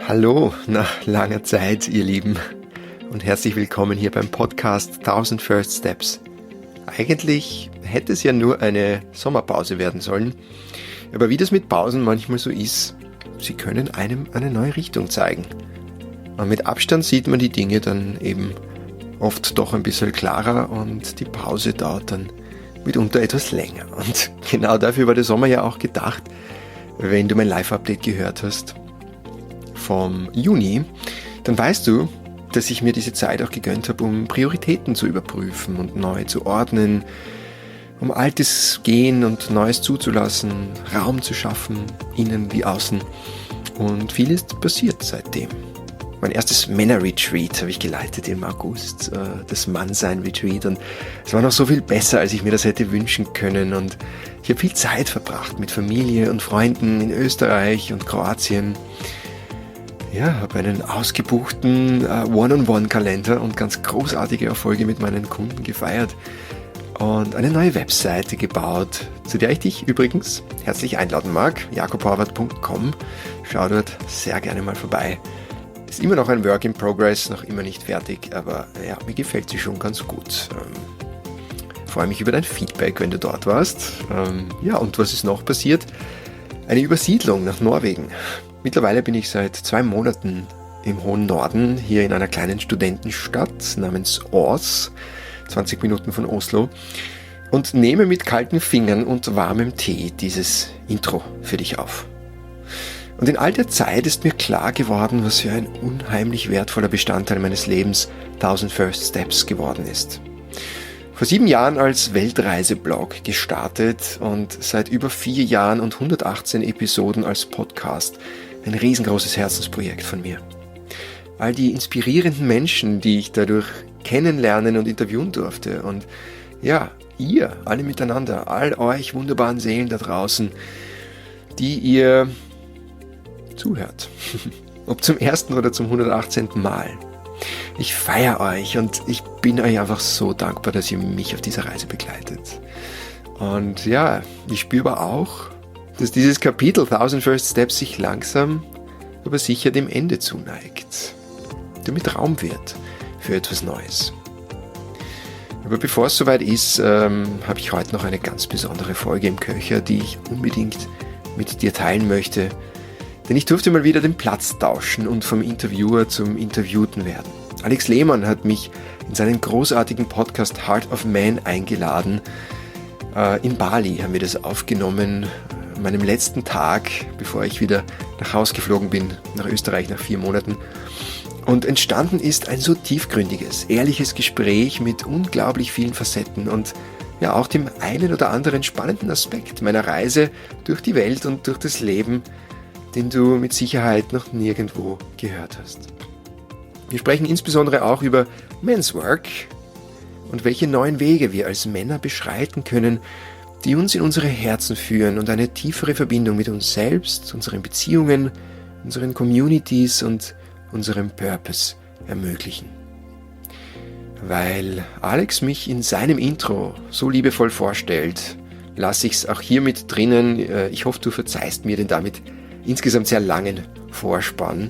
Hallo nach langer Zeit, ihr Lieben, und herzlich willkommen hier beim Podcast 1000 First Steps. Eigentlich hätte es ja nur eine Sommerpause werden sollen, aber wie das mit Pausen manchmal so ist, sie können einem eine neue Richtung zeigen. Und mit Abstand sieht man die Dinge dann eben oft doch ein bisschen klarer und die Pause dauert dann mitunter etwas länger. Und genau dafür war der Sommer ja auch gedacht, wenn du mein Live-Update gehört hast vom Juni, dann weißt du, dass ich mir diese Zeit auch gegönnt habe, um Prioritäten zu überprüfen und neu zu ordnen, um Altes gehen und Neues zuzulassen, Raum zu schaffen, innen wie außen. Und viel ist passiert seitdem. Mein erstes Männer-Retreat habe ich geleitet im August, das Mannsein-Retreat, und es war noch so viel besser, als ich mir das hätte wünschen können, und ich habe viel Zeit verbracht mit Familie und Freunden in Österreich und Kroatien. Ja, habe einen ausgebuchten One-on-One-Kalender und ganz großartige Erfolge mit meinen Kunden gefeiert und eine neue Webseite gebaut, zu der ich dich übrigens herzlich einladen mag, jakob.horvat.com. Schau dort sehr gerne mal vorbei. Ist immer noch ein Work in Progress, noch immer nicht fertig, aber ja, mir gefällt sie schon ganz gut. Freue mich über dein Feedback, wenn du dort warst. Ja, und was ist noch passiert? Eine Übersiedlung nach Norwegen. Mittlerweile bin ich seit 2 Monaten im hohen Norden, hier in einer kleinen Studentenstadt namens Ås, 20 Minuten von Oslo, und nehme mit kalten Fingern und warmem Tee dieses Intro für dich auf. Und in all der Zeit ist mir klar geworden, was für ein unheimlich wertvoller Bestandteil meines Lebens 1000 First Steps geworden ist. Vor 7 Jahren als Weltreise-Blog gestartet und seit über 4 Jahren und 118 Episoden als Podcast. Ein riesengroßes Herzensprojekt von mir. All die inspirierenden Menschen, die ich dadurch kennenlernen und interviewen durfte. Und ja, ihr, alle miteinander, all euch wunderbaren Seelen da draußen, die ihr zuhört. Ob zum ersten oder zum 118. Mal. Ich feiere euch und ich bin euch einfach so dankbar, dass ihr mich auf dieser Reise begleitet. Und ja, ich spüre aber auch, dass dieses Kapitel 1000 First Steps sich langsam, aber sicher dem Ende zuneigt. Damit Raum wird für etwas Neues. Aber bevor es soweit ist, habe ich heute noch eine ganz besondere Folge im Köcher, die ich unbedingt mit dir teilen möchte. Denn ich durfte mal wieder den Platz tauschen und vom Interviewer zum Interviewten werden. Alex Lehmann hat mich in seinen großartigen Podcast Heart of Man eingeladen. In Bali haben wir das aufgenommen, an meinem letzten Tag, bevor ich wieder nach Hause geflogen bin, nach Österreich nach 4 Monaten. Und entstanden ist ein so tiefgründiges, ehrliches Gespräch mit unglaublich vielen Facetten und ja auch dem einen oder anderen spannenden Aspekt meiner Reise durch die Welt und durch das Leben, den du mit Sicherheit noch nirgendwo gehört hast. Wir sprechen insbesondere auch über Men's Work und welche neuen Wege wir als Männer beschreiten können, die uns in unsere Herzen führen und eine tiefere Verbindung mit uns selbst, unseren Beziehungen, unseren Communities und unserem Purpose ermöglichen. Weil Alex mich in seinem Intro so liebevoll vorstellt, lasse ich es auch hier mit drinnen. Ich hoffe, du verzeihst mir den damit insgesamt sehr langen Vorspann.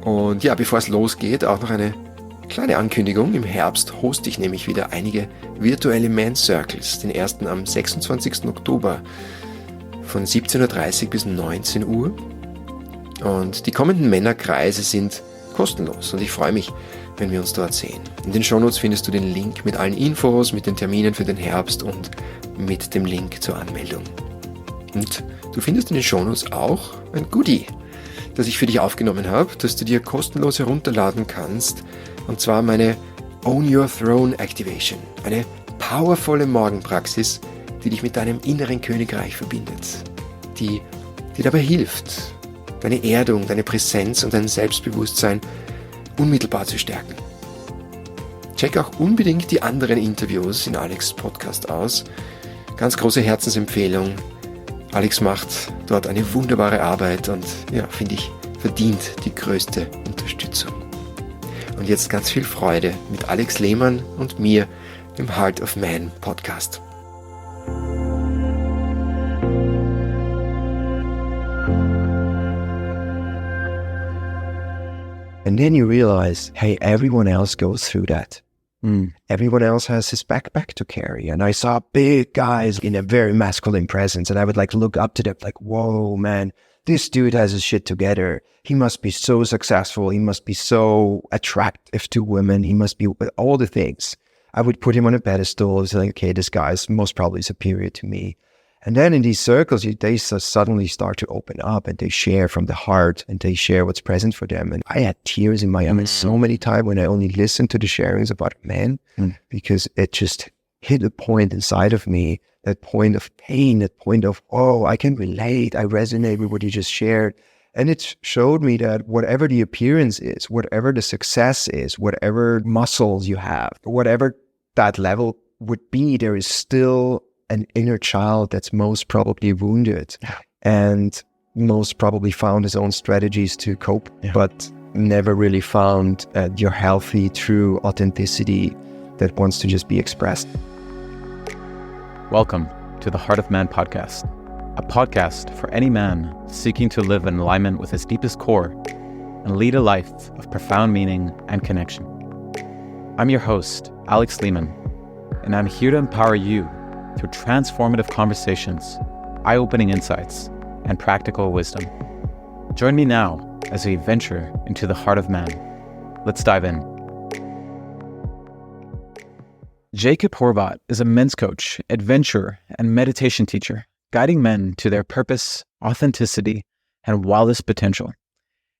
Und ja, bevor es losgeht, auch noch eine kleine Ankündigung. Im Herbst hoste ich nämlich wieder einige virtuelle Man Circles. Den ersten am 26. Oktober von 17:30 Uhr bis 19 Uhr. Und die kommenden Männerkreise sind kostenlos und ich freue mich, wenn wir uns dort sehen. In den Shownotes findest du den Link mit allen Infos, mit den Terminen für den Herbst und mit dem Link zur Anmeldung. Und du findest in den Shownotes auch ein Goodie, das ich für dich aufgenommen habe, das du dir kostenlos herunterladen kannst, und zwar meine Own Your Throne Activation, eine powervolle Morgenpraxis, die dich mit deinem inneren Königreich verbindet, die dir dabei hilft, deine Erdung, deine Präsenz und dein Selbstbewusstsein unmittelbar zu stärken. Check auch unbedingt die anderen Interviews in Alex' Podcast aus. Ganz große Herzensempfehlung. Alex macht dort eine wunderbare Arbeit und ja, finde ich, verdient die größte Unterstützung. Und jetzt ganz viel Freude mit Alex Lehmann und mir im Heart of Man Podcast. And then you realize, hey, everyone else goes through that. Everyone else has his backpack to carry. And I saw big guys in a very masculine presence. And I would like look up to them like, whoa, man, this dude has his shit together. He must be so successful. He must be so attractive to women. He must be all the things. I would put him on a pedestal and say, like, okay, this guy is most probably superior to me. And then in these circles, they suddenly start to open up and they share from the heart and they share what's present for them. And I had tears in my eyes so many times when I only listened to the sharings about men, because it just hit a point inside of me, that point of pain, that point of, oh, I can relate. I resonate with what you just shared. And it showed me that whatever the appearance is, whatever the success is, whatever muscles you have, whatever that level would be, there is still an inner child that's most probably wounded and most probably found his own strategies to cope, but never really found your healthy, true authenticity that wants to just be expressed. Welcome to the Heart of Man podcast, a podcast for any man seeking to live in alignment with his deepest core and lead a life of profound meaning and connection. I'm your host, Alex Lehmann, and I'm here to empower you through transformative conversations, eye-opening insights, and practical wisdom. Join me now as we venture into the heart of man. Let's dive in. Jakob Horvat is a men's coach, adventurer, and meditation teacher, guiding men to their purpose, authenticity, and wildest potential.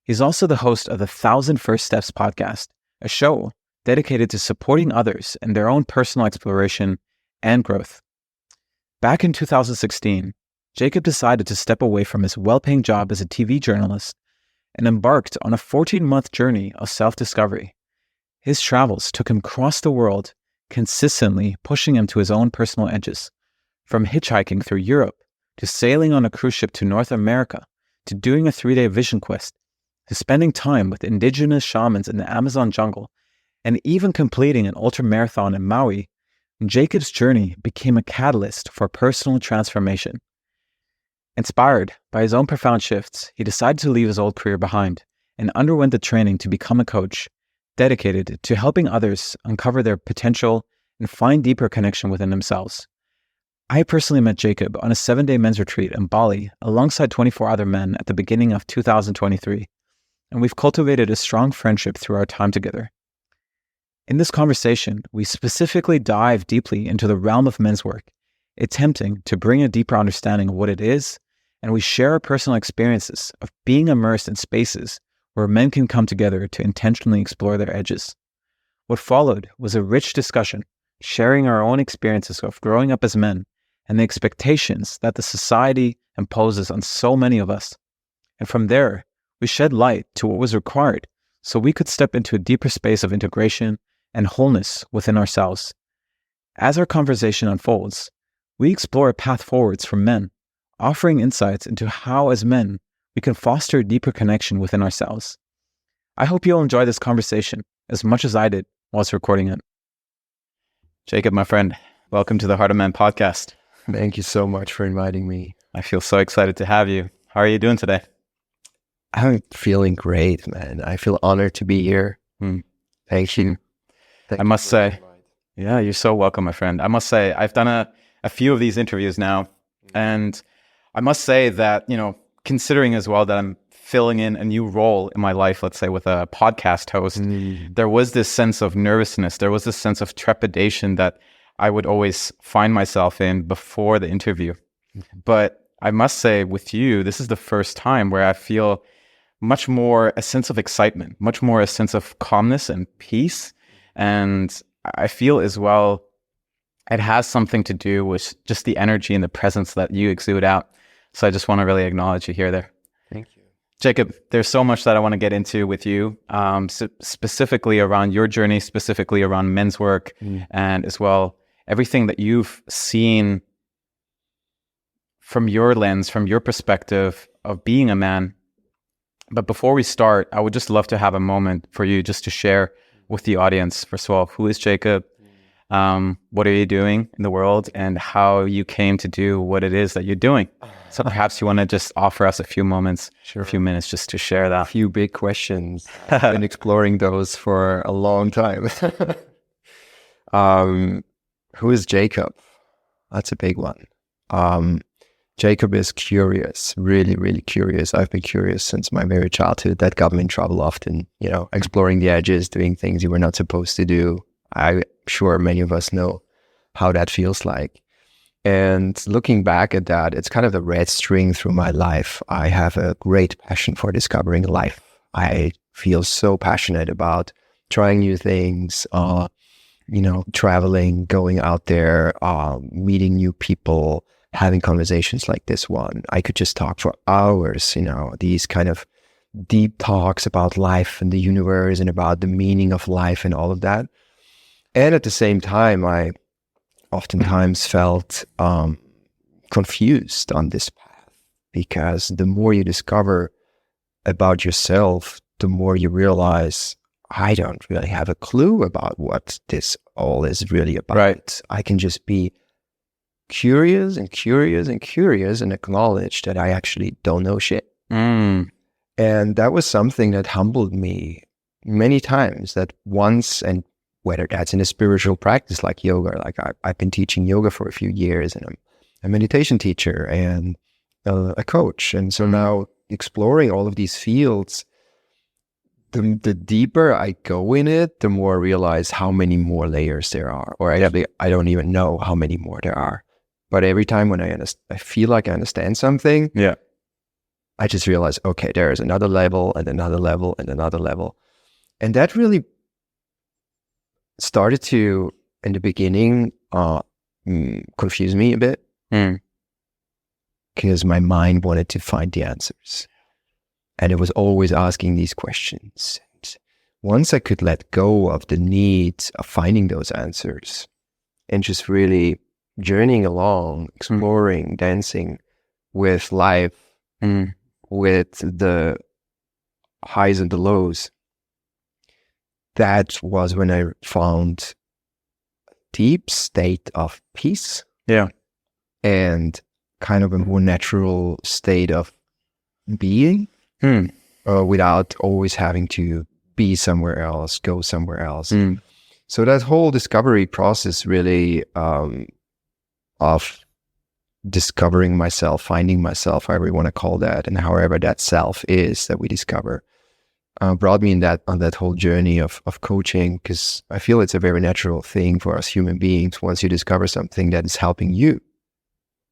He's also the host of the 1,000 First Steps podcast, a show dedicated to supporting others in their own personal exploration and growth. Back in 2016, Jakob decided to step away from his well-paying job as a TV journalist and embarked on a 14-month journey of self-discovery. His travels took him across the world, consistently pushing him to his own personal edges. From hitchhiking through Europe, to sailing on a cruise ship to North America, to doing a 3-day vision quest, to spending time with indigenous shamans in the Amazon jungle, and even completing an ultramarathon in Maui, Jakob's journey became a catalyst for personal transformation. Inspired by his own profound shifts, he decided to leave his old career behind and underwent the training to become a coach, dedicated to helping others uncover their potential and find deeper connection within themselves. I personally met Jakob on a 7-day men's retreat in Bali alongside 24 other men at the beginning of 2023, and we've cultivated a strong friendship through our time together. In this conversation, we specifically dive deeply into the realm of men's work, attempting to bring a deeper understanding of what it is, and we share our personal experiences of being immersed in spaces where men can come together to intentionally explore their edges. What followed was a rich discussion, sharing our own experiences of growing up as men and the expectations that the society imposes on so many of us. And from there, we shed light to what was required so we could step into a deeper space of integration and wholeness within ourselves. As our conversation unfolds, we explore a path forwards for men, offering insights into how, as men, we can foster a deeper connection within ourselves. I hope you'll enjoy this conversation as much as I did whilst recording it. Jakob, my friend, welcome to the Heart of Man podcast. Thank you so much for inviting me. I feel so excited to have you. How are you doing today? I'm feeling great, man. I feel honored to be here. Thank you. I must say, yeah, you're so welcome, my friend. I must say, I've done a few of these interviews now, and I must say that, considering as well that I'm filling in a new role in my life, let's say with a podcast host, there was this sense of nervousness. There was this sense of trepidation that I would always find myself in before the interview. But I must say with you, this is the first time where I feel much more a sense of excitement, much more a sense of calmness and peace. And I feel as well, it has something to do with just the energy and the presence that you exude out. So I just want to really acknowledge you here there. Thank you. Jakob, there's so much that I want to get into with you, specifically around your journey, specifically around men's work, and as well, everything that you've seen from your lens, from your perspective of being a man. But before we start, I would just love to have a moment for you just to share with the audience, first of all, who is Jakob? what are you doing in the world and how you came to do what it is that you're doing. So perhaps you want to just offer us a few moments, a few minutes just to share that. A few big questions. I've been exploring those for a long time. Who is Jakob? That's a big one. Jakob is curious, really, really curious. I've been curious since my very childhood. That got me in trouble often, exploring the edges, doing things you were not supposed to do. I'm sure many of us know how that feels like. And looking back at that, it's kind of the red string through my life. I have a great passion for discovering life. I feel so passionate about trying new things, traveling, going out there, meeting new people, having conversations like this one. I could just talk for hours, these kind of deep talks about life and the universe and about the meaning of life and all of that. And at the same time, I oftentimes felt confused on this path, because the more you discover about yourself, the more you realize, I don't really have a clue about what this all is really about. Right. I can just be curious and curious and curious and acknowledge that I actually don't know shit. And that was something that humbled me many times, that once, and whether that's in a spiritual practice like yoga, like I've been teaching yoga for a few years, and I'm a meditation teacher and a coach. And so now exploring all of these fields, the deeper I go in it, the more I realize how many more layers there are, or I don't even know how many more there are. But every time when I feel like I understand something, I just realize, okay, there is another level and another level and another level. And that really started to, in the beginning, confuse me a bit, because my mind wanted to find the answers. And it was always asking these questions. And once I could let go of the need of finding those answers and just really journeying along, exploring, dancing with life, with the highs and the lows, that was when I found a deep state of peace. And kind of a more natural state of being, without always having to be somewhere else, go somewhere else. So that whole discovery process really of discovering myself, finding myself, however you want to call that, and however that self is that we discover, brought me on that whole journey of coaching, because I feel it's a very natural thing for us human beings. Once you discover something that is helping you,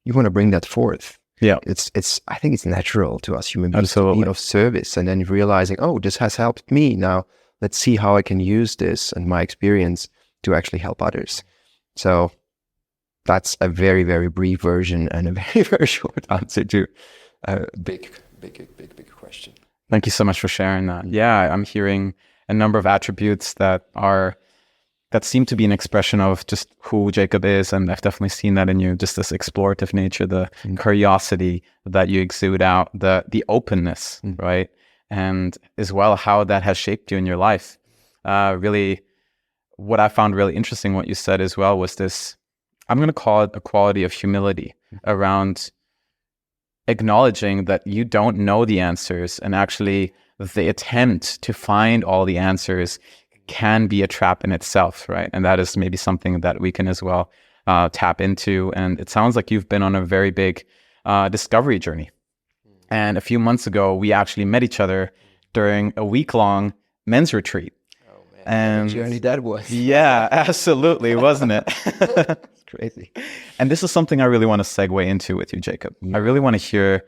you want to bring that forth. It's I think it's natural to us human beings to be of service, and then realizing, oh, this has helped me. Now let's see how I can use this and my experience to actually help others. So that's a very, very brief version and a very, very short answer to a big question. Thank you so much for sharing that. Yeah, I'm hearing a number of attributes that seem to be an expression of just who Jakob is, and I've definitely seen that in you, just this explorative nature, the curiosity that you exude out, the openness, right? And as well, how that has shaped you in your life. Really, what I found really interesting, what you said as well, was this, I'm going to call it a quality of humility around acknowledging that you don't know the answers, and actually the attempt to find all the answers can be a trap in itself, right? And that is maybe something that we can as well tap into. And it sounds like you've been on a very big discovery journey. And a few months ago, we actually met each other during a week-long men's retreat. Oh man, and what journey that was. Yeah, absolutely, wasn't it? It's crazy. And this is something I really want to segue into with you, Jakob. I really want to hear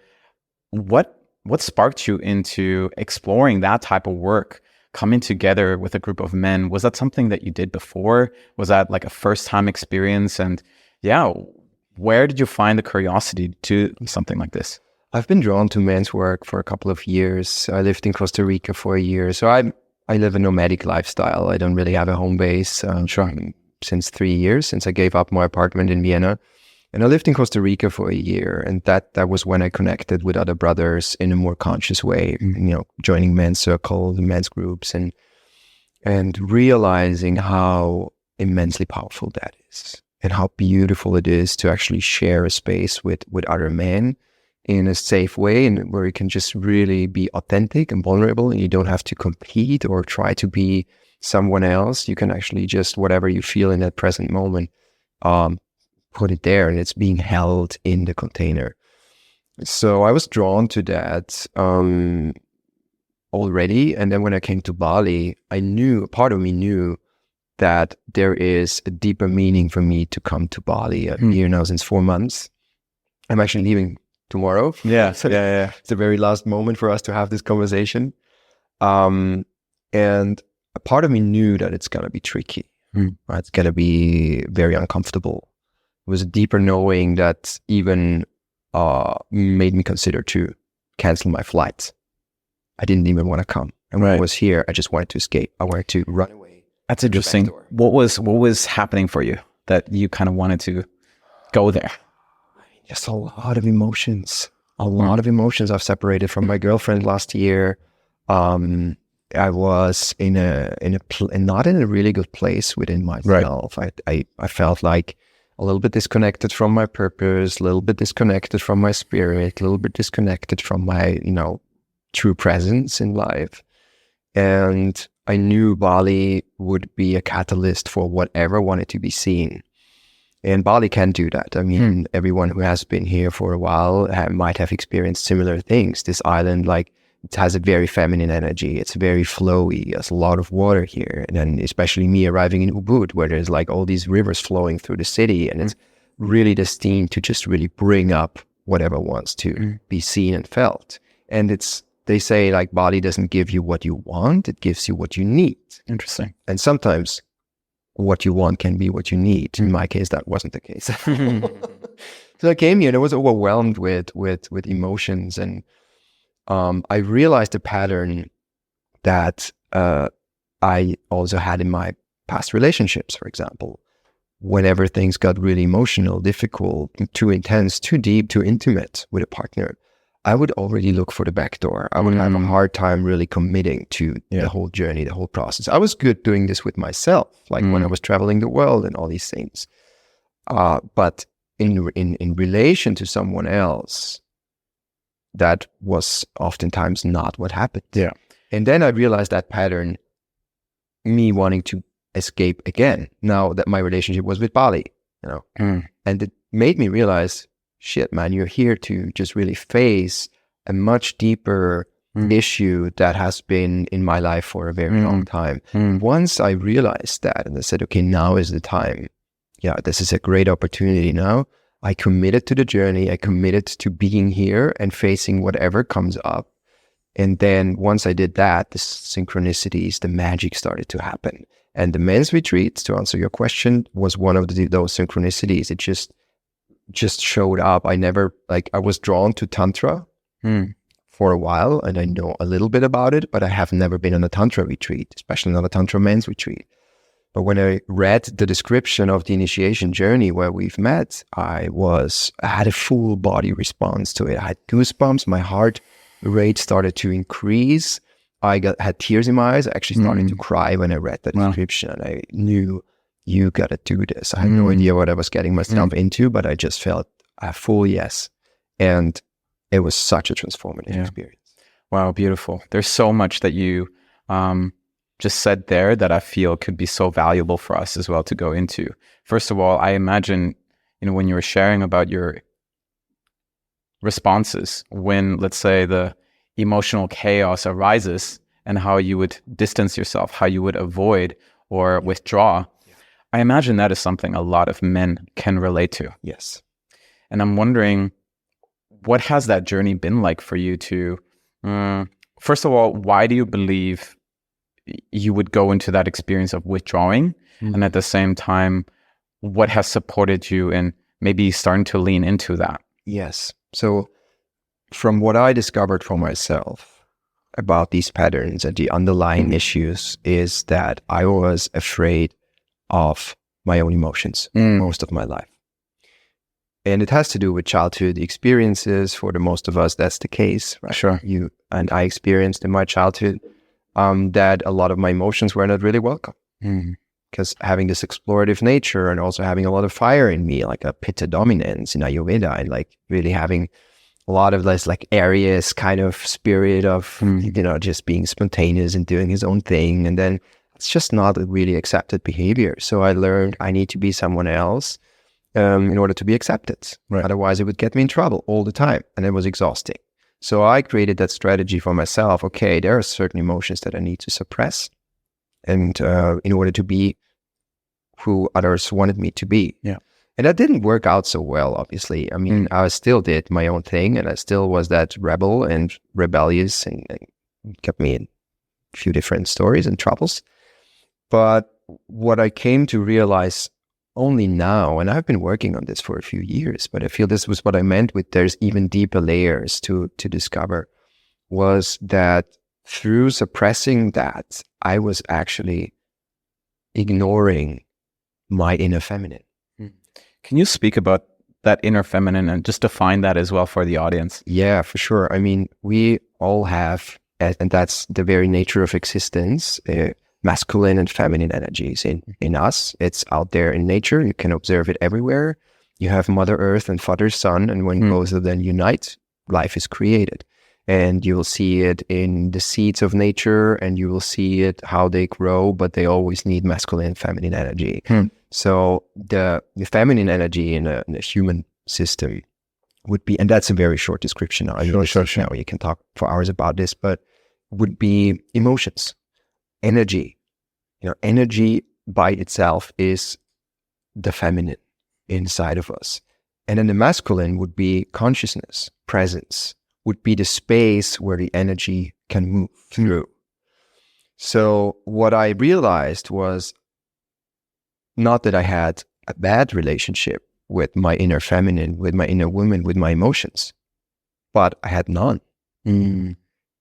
what sparked you into exploring that type of work, coming together with a group of men. Was that something that you did before? Was that like a first-time experience? And where did you find the curiosity to something like this? I've been drawn to men's work for a couple of years. I lived in Costa Rica for a year. So I live a nomadic lifestyle. I don't really have a home base since 3 years, since I gave up my apartment in Vienna. And I lived in Costa Rica for a year. And that was when I connected with other brothers in a more conscious way, joining men's circles, men's groups, and realizing how immensely powerful that is, and how beautiful it is to actually share a space with other men in a safe way, and where you can just really be authentic and vulnerable, and you don't have to compete or try to be someone else. You can actually just, whatever you feel in that present moment, put it there, and it's being held in the container. So I was drawn to that already. And then when I came to Bali, a part of me knew that there is a deeper meaning for me to come to Bali. I'm here now since 4 months. I'm actually leaving tomorrow. Yeah. So it's the very last moment for us to have this conversation. And a part of me knew that it's going to be tricky. Right? It's going to be very uncomfortable. It was a deeper knowing that even made me consider to cancel my flights. I didn't even want to come. And when I was here, I just wanted to escape. I wanted to run away. That's interesting. What was happening for you that you kind of wanted to go there? Just a lot of emotions. I've separated from my girlfriend last year. I was not in a really good place within myself. Right. I felt like a little bit disconnected from my purpose, a little bit disconnected from my spirit, a little bit disconnected from my, true presence in life. And I knew Bali would be a catalyst for whatever wanted to be seen. And Bali can do that. I mean, everyone who has been here for a while might have experienced similar things. This island, it has a very feminine energy. It's very flowy. There's a lot of water here. And then especially me arriving in Ubud, where there's all these rivers flowing through the city. And it's really destined to just really bring up whatever wants to be seen and felt. And they say Bali doesn't give you what you want. It gives you what you need. Interesting. And sometimes what you want can be what you need. In my case, that wasn't the case. So I came here and I was overwhelmed with emotions. And I realized a pattern that I also had in my past relationships, for example. Whenever things got really emotional, difficult, too intense, too deep, too intimate with a partner, I would already look for the back door. I would have a hard time really committing to the whole journey, the whole process. I was good doing this with myself, when I was traveling the world and all these things. But in relation to someone else, that was oftentimes not what happened. Yeah. And then I realized that pattern, me wanting to escape again, now that my relationship was with Bali, and it made me realize, shit, man, you're here to just really face a much deeper issue that has been in my life for a very long time. Once I realized that, and I said, okay, now is the time. Yeah, this is a great opportunity now. I committed to the journey. I committed to being here and facing whatever comes up. And then once I did that, the synchronicities, the magic started to happen. And the men's retreats, to answer your question, was one of those synchronicities. It just showed up. I was drawn to Tantra for a while, and I know a little bit about it, but I have never been on a Tantra retreat, especially not a Tantra men's retreat. But when I read the description of the initiation journey where we've met, I had a full body response to it. I had goosebumps. My heart rate started to increase. I had tears in my eyes. I actually started to cry when I read the description. And I knew, you got to do this. I had no idea what I was getting myself into, but I just felt a full yes. And it was such a transformative experience. Wow, beautiful. There's so much that you just said there that I feel could be so valuable for us as well to go into. First of all, I imagine, when you were sharing about your responses, when, let's say, the emotional chaos arises and how you would distance yourself, how you would avoid or withdraw, I imagine that is something a lot of men can relate to. Yes. And I'm wondering, what has that journey been like for you to, first of all, why do you believe you would go into that experience of withdrawing? And at the same time, what has supported you in maybe starting to lean into that? Yes. So from what I discovered for myself about these patterns and the underlying issues is that I was afraid of my own emotions most of my life. And it has to do with childhood experiences. For the most of us, that's the case, right? Sure. You and I experienced in my childhood that a lot of my emotions were not really welcome. because having this explorative nature and also having a lot of fire in me, like a pitta dominance in Ayurveda, and like really having a lot of this like Aries kind of spirit of, just being spontaneous and doing his own thing. And then it's just not a really accepted behavior. So I learned I need to be someone else in order to be accepted. Right. Otherwise, it would get me in trouble all the time. And it was exhausting. So I created that strategy for myself. Okay, there are certain emotions that I need to suppress and in order to be who others wanted me to be. Yeah. And that didn't work out so well, obviously. I mean, I still did my own thing, and I still was that rebel and rebellious, and kept me in a few different stories and troubles. But what I came to realize only now, and I've been working on this for a few years, but I feel this was what I meant with there's even deeper layers to discover, was that through suppressing that, I was actually ignoring my inner feminine. Can you speak about that inner feminine and just define that as well for the audience? Yeah, for sure. I mean, we all have, and that's the very nature of existence, masculine and feminine energies in us. It's out there in nature. You can observe it everywhere. You have Mother Earth and Father Sun, and when both of them unite, life is created. And you will see it in the seeds of nature, and you will see it how they grow, but they always need masculine and feminine energy. So the feminine energy in a human system would be, and that's a very short description now. Sure. Now you can talk for hours about this, but would be emotions, energy. Energy by itself is the feminine inside of us. And then the masculine would be consciousness, presence, would be the space where the energy can move through. So what I realized was not that I had a bad relationship with my inner feminine, with my inner woman, with my emotions, but I had none.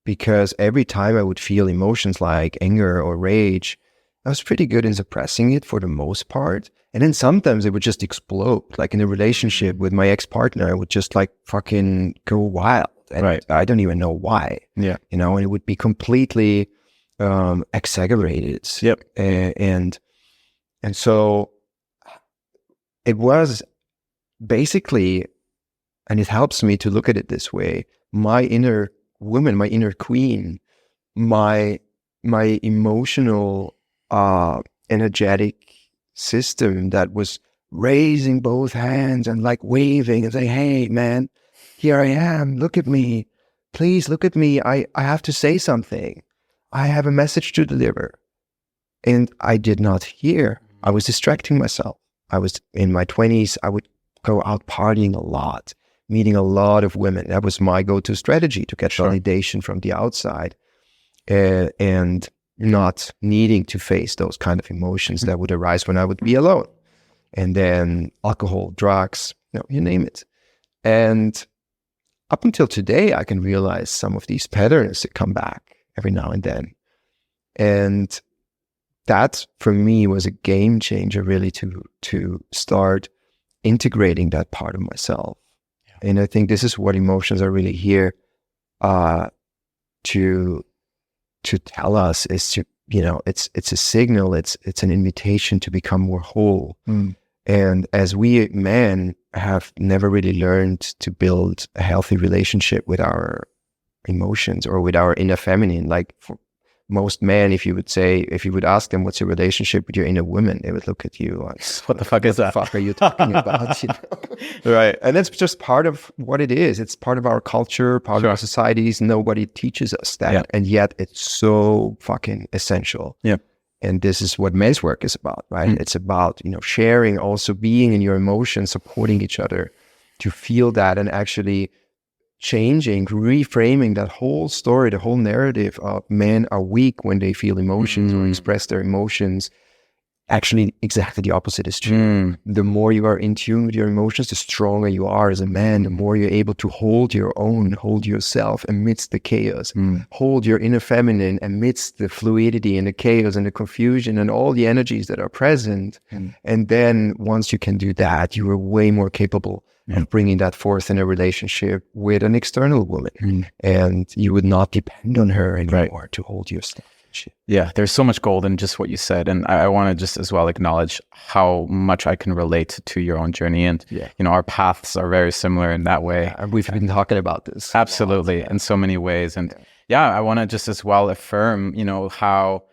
Because every time I would feel emotions like anger or rage, I was pretty good in suppressing it for the most part. And then sometimes it would just explode. Like in a relationship with my ex-partner, I would just like fucking go wild. And I don't even know why. Yeah. And it would be completely exaggerated. Yep. And so it was basically, and it helps me to look at it this way, my inner woman, my inner queen, my emotional, energetic system that was raising both hands and like waving and saying, hey, man, here I am. Look at me. Please look at me. I have to say something. I have a message to deliver. And I did not hear. I was distracting myself. I was in my 20s. I would go out partying a lot, meeting a lot of women. That was my go-to strategy to get validation from the outside, and not needing to face those kind of emotions that would arise when I would be alone. And then alcohol, drugs, you name it. And up until today, I can realize some of these patterns that come back every now and then. And that, for me, was a game changer, really, to start integrating that part of myself. Yeah. And I think this is what emotions are really here to tell us, is to, it's a signal, it's an invitation to become more whole. And as we men have never really learned to build a healthy relationship with our emotions or with our inner feminine, like for most men, if you would ask them, what's your relationship with your inner woman, they would look at you like, what the fuck is that? What the fuck are you talking about? Right. And that's just part of what it is. It's part of our culture, part of our societies. Nobody teaches us that. Yeah. And yet it's so fucking essential. Yeah. And this is what men's work is about, right? It's about, sharing, also being in your emotions, supporting each other to feel that, and actually changing, reframing that whole story, the whole narrative of men are weak when they feel emotions or express their emotions. Actually, exactly the opposite is true. The more you are in tune with your emotions, the stronger you are as a man, the more you're able to hold your own, hold yourself amidst the chaos, hold your inner feminine amidst the fluidity and the chaos and the confusion and all the energies that are present. And then once you can do that, you are way more capable of bringing that forth in a relationship with an external woman. And you would not depend on her anymore to hold your stuff. relationship. Yeah, there's so much gold in just what you said. And I want to just as well acknowledge how much I can relate to your own journey. And, our paths are very similar in that way. We've been talking about this. Absolutely, in so many ways. And I want to just as well affirm, how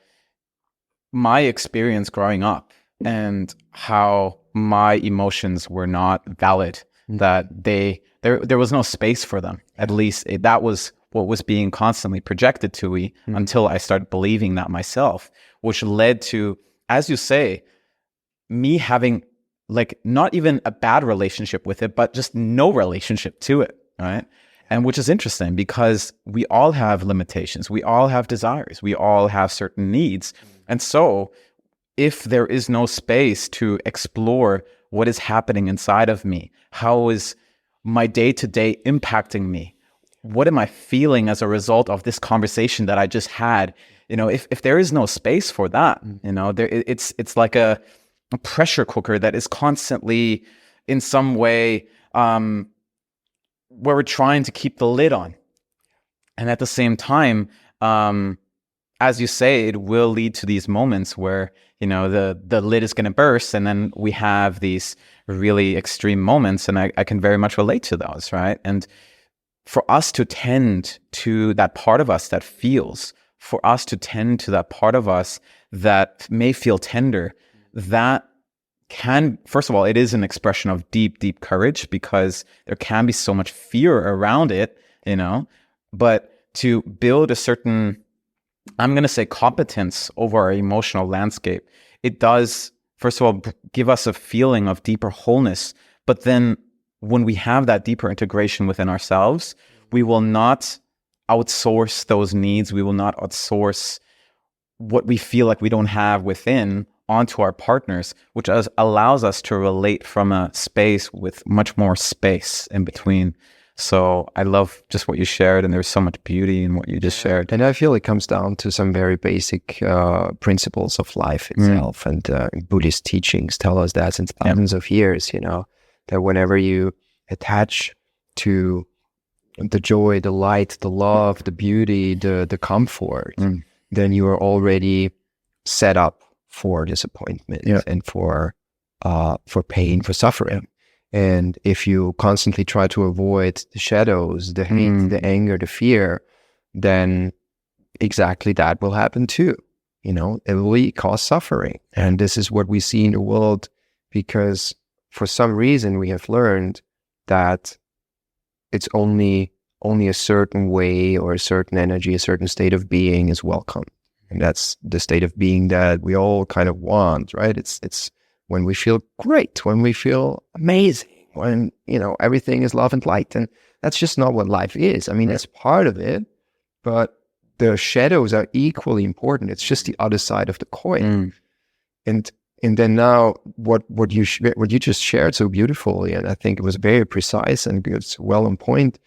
my experience growing up and how my emotions were not valid, that there was no space for them. At least that was what was being constantly projected to me until I started believing that myself, which led to, as you say, me having like not even a bad relationship with it, but just no relationship to it, right? And which is interesting because we all have limitations. We all have desires. We all have certain needs. And so if there is no space to explore what is happening inside of me, how is my day-to-day impacting me? What am I feeling as a result of this conversation that I just had? If there is no space for that, it's like a pressure cooker that is constantly in some way where we're trying to keep the lid on. And at the same time, as you say, it will lead to these moments where, the lid is going to burst, and then we have these really extreme moments, and I can very much relate to those, right? And for us to tend to that part of us that feels, for us to tend to that part of us that may feel tender, that can, first of all, it is an expression of deep, deep courage because there can be so much fear around it, but to build a certain, I'm going to say, competence over our emotional landscape, it does, first of all, give us a feeling of deeper wholeness. But then when we have that deeper integration within ourselves, we will not outsource those needs. We will not outsource what we feel like we don't have within onto our partners, which allows us to relate from a space with much more space in between. So I love just what you shared, and there's so much beauty in what you just shared. And I feel it comes down to some very basic principles of life itself. And Buddhist teachings tell us that since thousands of years, that whenever you attach to the joy, the light, the love, the beauty, the comfort, then you are already set up for disappointment and for pain, for suffering. And if you constantly try to avoid the shadows, the hate, the anger, the fear, then exactly that will happen too. It will cause suffering. And this is what we see in the world because for some reason we have learned that it's only a certain way or a certain energy, a certain state of being is welcome. And that's the state of being that we all kind of want, right? It's when we feel great, when we feel amazing, when, everything is love and light. And that's just not what life is. I mean, that's part of it, but the shadows are equally important. It's just the other side of the coin. And then now what you just shared so beautifully, and I think it was very precise and it's well on point,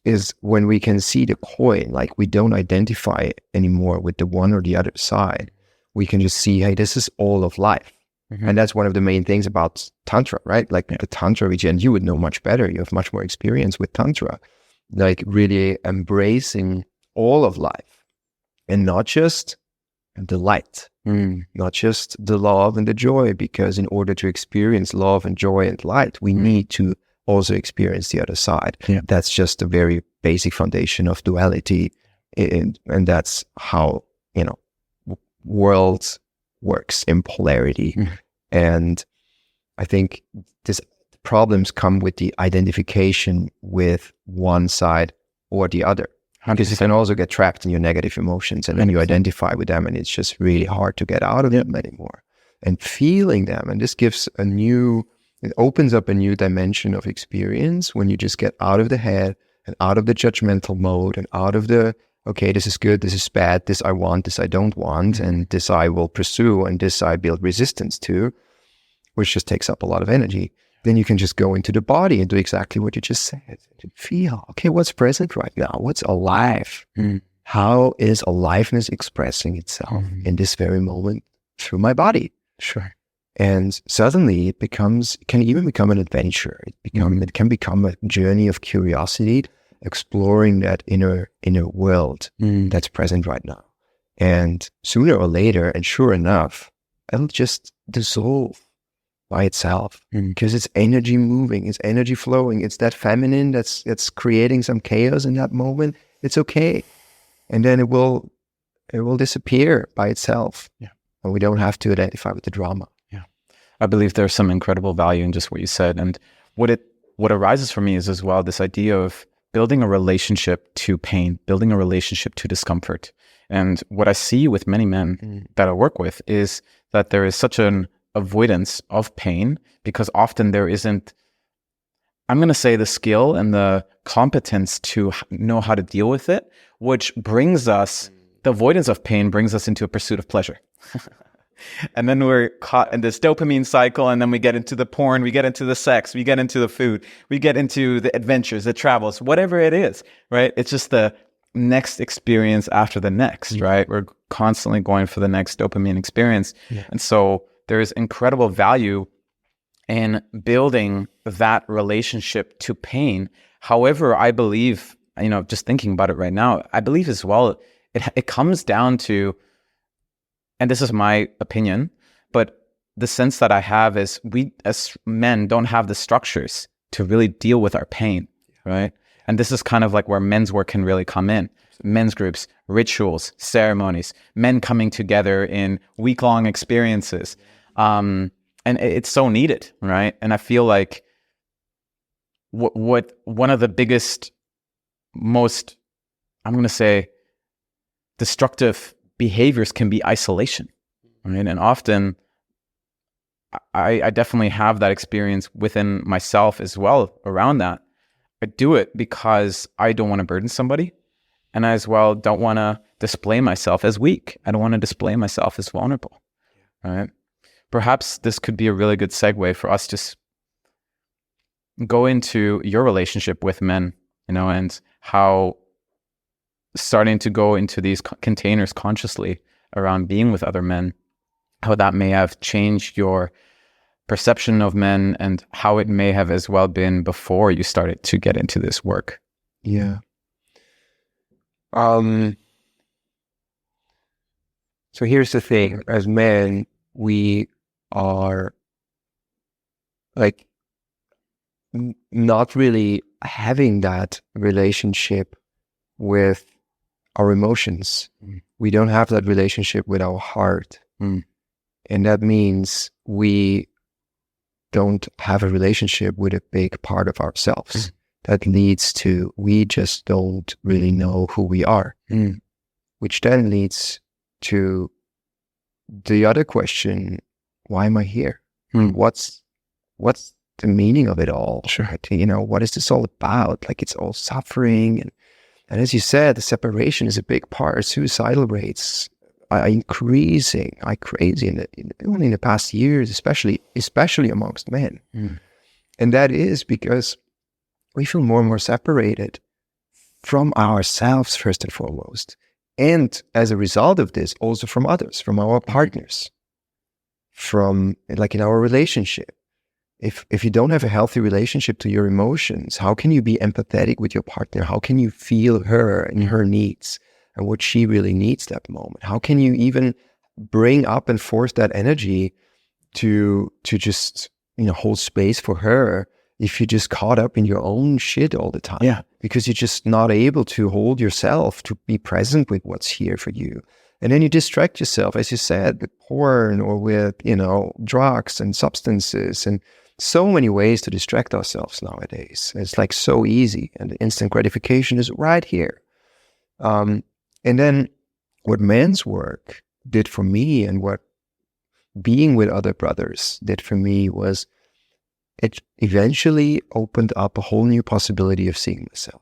is when we can see the coin, like we don't identify anymore with the one or the other side. We can just see, hey, this is all of life. And that's one of the main things about Tantra, right? Like the Tantra region, you would know much better. You have much more experience with Tantra, like really embracing all of life and not just the light, not just the love and the joy, because in order to experience love and joy and light, we need to also experience the other side. That's just a very basic foundation of duality. And that's how, world works in polarity. And I think these problems come with the identification with one side or the other. Because you can also get trapped in your negative emotions and then you identify with them and it's just really hard to get out of them anymore. And feeling them, and this gives it opens up a new dimension of experience when you just get out of the head and out of the judgmental mode and out of the, okay, this is good, this is bad, this I want, this I don't want, and this I will pursue, and this I build resistance to, which just takes up a lot of energy. Then you can just go into the body and do exactly what you just said. Feel, okay, what's present right now? What's alive? How is aliveness expressing itself in this very moment through my body? Sure. And suddenly it can even become an adventure. It can become a journey of curiosity, exploring that inner world that's present right now. And sooner or later, and sure enough, it'll just dissolve by itself because it's energy moving, it's energy flowing. It's that feminine that's creating some chaos in that moment. It's okay. And then it will disappear by itself. Yeah. And we don't have to identify with the drama. Yeah. I believe there's some incredible value in just what you said. And what arises for me is as well this idea of building a relationship to pain, building a relationship to discomfort. And what I see with many men that I work with is that there is such an avoidance of pain because often there isn't, I'm going to say, the skill and the competence to know how to deal with it, which brings us, the avoidance of pain brings us into a pursuit of pleasure. And then we're caught in this dopamine cycle, and then we get into the porn, we get into the sex, we get into the food, we get into the adventures, the travels, whatever it is, right? It's just the next experience after the next, right? We're constantly going for the next dopamine experience. Yeah. And so there is incredible value in building that relationship to pain. However, I believe, just thinking about it right now, I believe as well, it comes down to, and this is my opinion, but the sense that I have is we as men don't have the structures to really deal with our pain, right? And this is kind of like where men's work can really come in. Men's groups, rituals, ceremonies, men coming together in week-long experiences. And it's so needed, right? And I feel like what one of the biggest, most, I'm going to say, destructive behaviors can be isolation, right? And often I definitely have that experience within myself as well around that. I do it because I don't want to burden somebody, and I as well don't want to display myself as weak. I don't want to display myself as vulnerable, right? Perhaps this could be a really good segue for us to go into your relationship with men, and how starting to go into these containers consciously around being with other men, how that may have changed your perception of men and how it may have as well been before you started to get into this work. Yeah. So here's the thing. As men, we are like not really having that relationship with our emotions. We don't have that relationship with our heart. And that means we don't have a relationship with a big part of ourselves. That leads to, we just don't really know who we are. Which then leads to the other question, why am I here? What's the meaning of it all? Sure. What is this all about? Like, it's all suffering. And as you said, the separation is a big part. Suicidal rates are increasing like crazy in the past years, especially amongst men. And that is because we feel more and more separated from ourselves, first and foremost. And as a result of this, also from others, from our partners, from like in our relationship. If you don't have a healthy relationship to your emotions, how can you be empathetic with your partner? How can you feel her and her needs and what she really needs that moment? How can you even bring up and force that energy to just hold space for her if you're just caught up in your own shit all the time? Yeah, because you're just not able to hold yourself to be present with what's here for you. And then you distract yourself, as you said, with porn or with drugs and substances and so many ways to distract ourselves nowadays. It's like so easy, and the instant gratification is right here. And then what men's work did for me and what being with other brothers did for me was it eventually opened up a whole new possibility of seeing myself.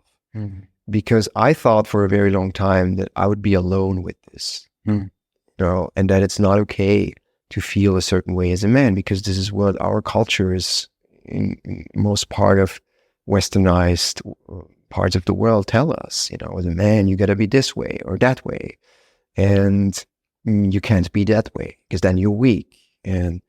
Because I thought for a very long time that I would be alone with this, and that it's not okay to feel a certain way as a man, because this is what our culture is in most part of westernized parts of the world tell us. As a man, you got to be this way or that way, and you can't be that way because then you're weak, and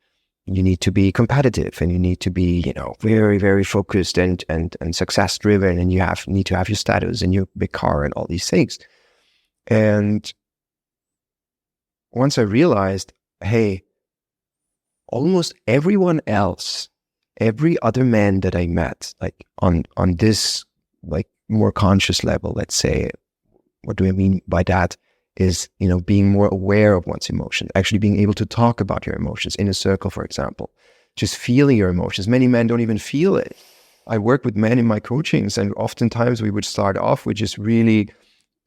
you need to be competitive, and you need to be very, very focused and success driven, and you need to have your status and your big car and all these things. And once I realized, hey, almost everyone else, every other man that I met, like on this like more conscious level, let's say, what do I mean by that? Is, being more aware of one's emotions, actually being able to talk about your emotions in a circle, for example, just feeling your emotions. Many men don't even feel it. I work with men in my coachings, and oftentimes we would start off with just really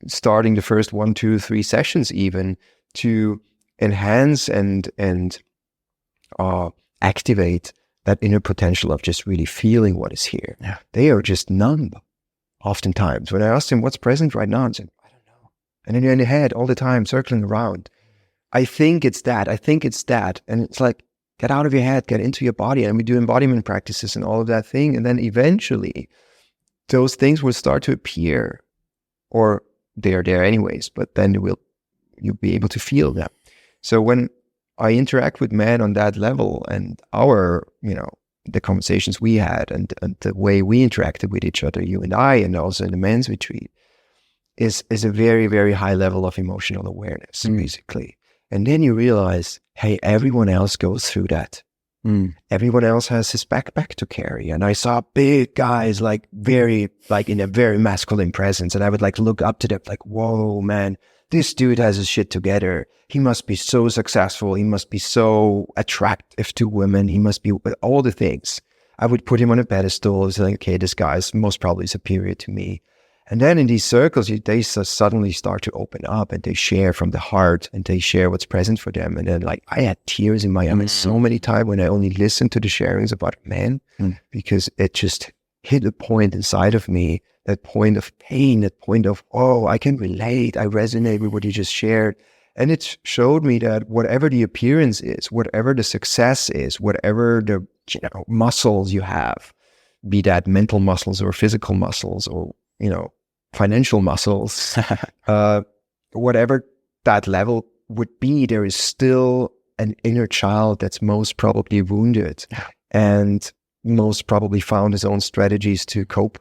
starting the first 1, 2, 3 sessions even to enhance and activate that inner potential of just really feeling what is here. Yeah. They are just numb oftentimes. When I ask them what's present right now, and say, I don't know. And then you're in the head all the time, circling around. I think it's that. And it's like, get out of your head, get into your body. And we do embodiment practices and all of that thing. And then eventually those things will start to appear, or they are there anyways, but then you'll be able to feel them. So when I interact with men on that level, and the conversations we had and the way we interacted with each other, you and I, and also in the men's retreat, is a very, very high level of emotional awareness, basically. And then you realize, hey, everyone else goes through that. Everyone else has his backpack to carry. And I saw big guys, like in a very masculine presence. And I would like look up to them like, whoa, man, this dude has his shit together. He must be so successful. He must be so attractive to women. He must be all the things. I would put him on a pedestal. It's like, okay, this guy is most probably superior to me. And then in these circles, they suddenly start to open up, and they share from the heart, and they share what's present for them. And then like I had tears in my eyes so many times when I only listened to the sharings about men, because it just hit a point inside of me, that point of pain, that point of, oh, I can relate. I resonate with what you just shared. And it showed me that whatever the appearance is, whatever the success is, whatever the muscles you have, be that mental muscles or physical muscles or financial muscles, whatever that level would be, there is still an inner child that's most probably wounded and most probably found his own strategies to cope,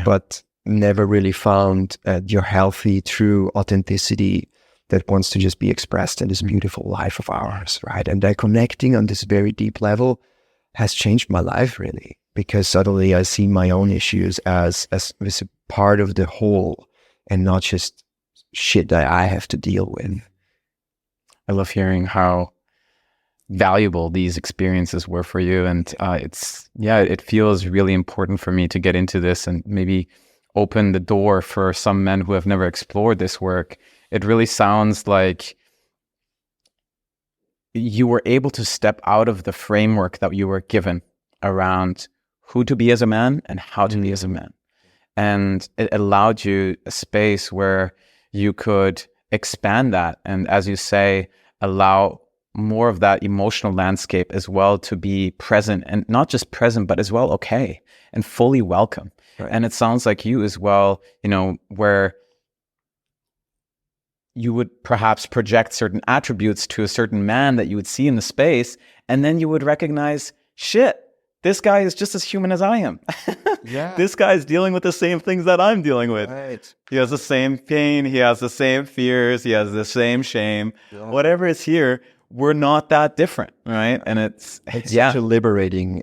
but never really found your healthy, true authenticity that wants to just be expressed in this beautiful life of ours, right? And that connecting on this very deep level has changed my life, really, because suddenly I see my own issues as a part of the whole and not just shit that I have to deal with. I love hearing how valuable these experiences were for you. And it feels really important for me to get into this and maybe open the door for some men who have never explored this work. It really sounds like you were able to step out of the framework that you were given around who to be as a man and how to be as a man. And it allowed you a space where you could expand that. And as you say, allow more of that emotional landscape as well to be present, and not just present, but as well okay and fully welcome. Right. And it sounds like you as well, where you would perhaps project certain attributes to a certain man that you would see in the space, and then you would recognize, shit, this guy is just as human as I am. This guy is dealing with the same things that I'm dealing with. Right. He has the same pain. He has the same fears. He has the same shame. Yeah. Whatever is here, we're not that different, right? And it's such a liberating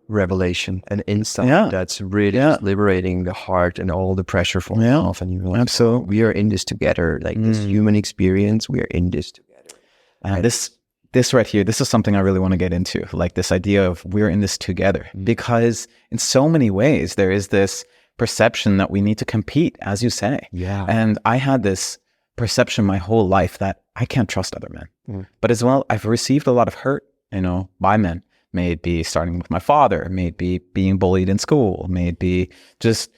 revelation and insight that's really liberating the heart and all the pressure from off. And you realize, absolutely, we are in this together. Like this human experience, we are in this together. This right here, this is something I really want to get into, like this idea of we're in this together. Because in so many ways, there is this perception that we need to compete, as you say. Yeah. And I had this perception my whole life that I can't trust other men. But as well, I've received a lot of hurt, by men. May it be starting with my father, may it be being bullied in school, may it be just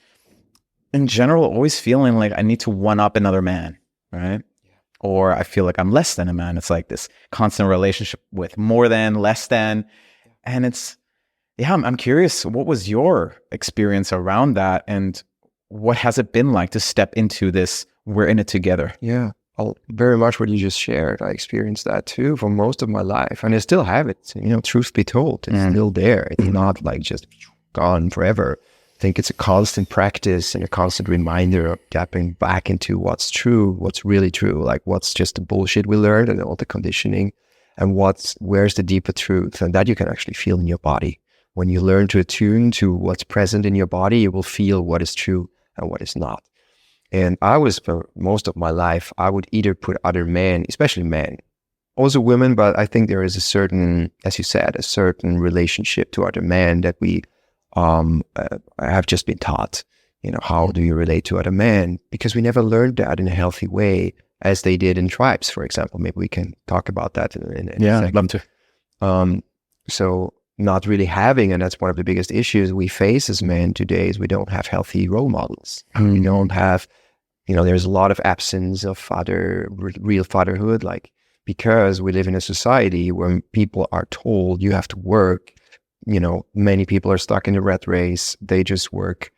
in general, always feeling like I need to one up another man, right? Or I feel like I'm less than a man. It's like this constant relationship with more than, less than. And it's, I'm curious, what was your experience around that? And what has it been like to step into this, we're in it together? Yeah, very much what you just shared. I experienced that too for most of my life. And I still have it, truth be told, it's still there. It's not like just gone forever. think it's a constant practice and a constant reminder of tapping back into what's true, what's really true, like what's just the bullshit we learned and all the conditioning, and where's the deeper truth, and that you can actually feel in your body. When you learn to attune to what's present in your body, you will feel what is true and what is not. And for most of my life, I would either put other men, especially men, also women, but I think there is a certain, as you said, a certain relationship to other men that we have just been taught. How do you relate to other men? Because we never learned that in a healthy way, as they did in tribes, for example. Maybe we can talk about that in a second. I'd love to. So not really having, and that's one of the biggest issues we face as men today, is we don't have healthy role models. We don't have, there's a lot of absence of real fatherhood, because we live in a society where people are told you have to work. Many people are stuck in the rat race. They just work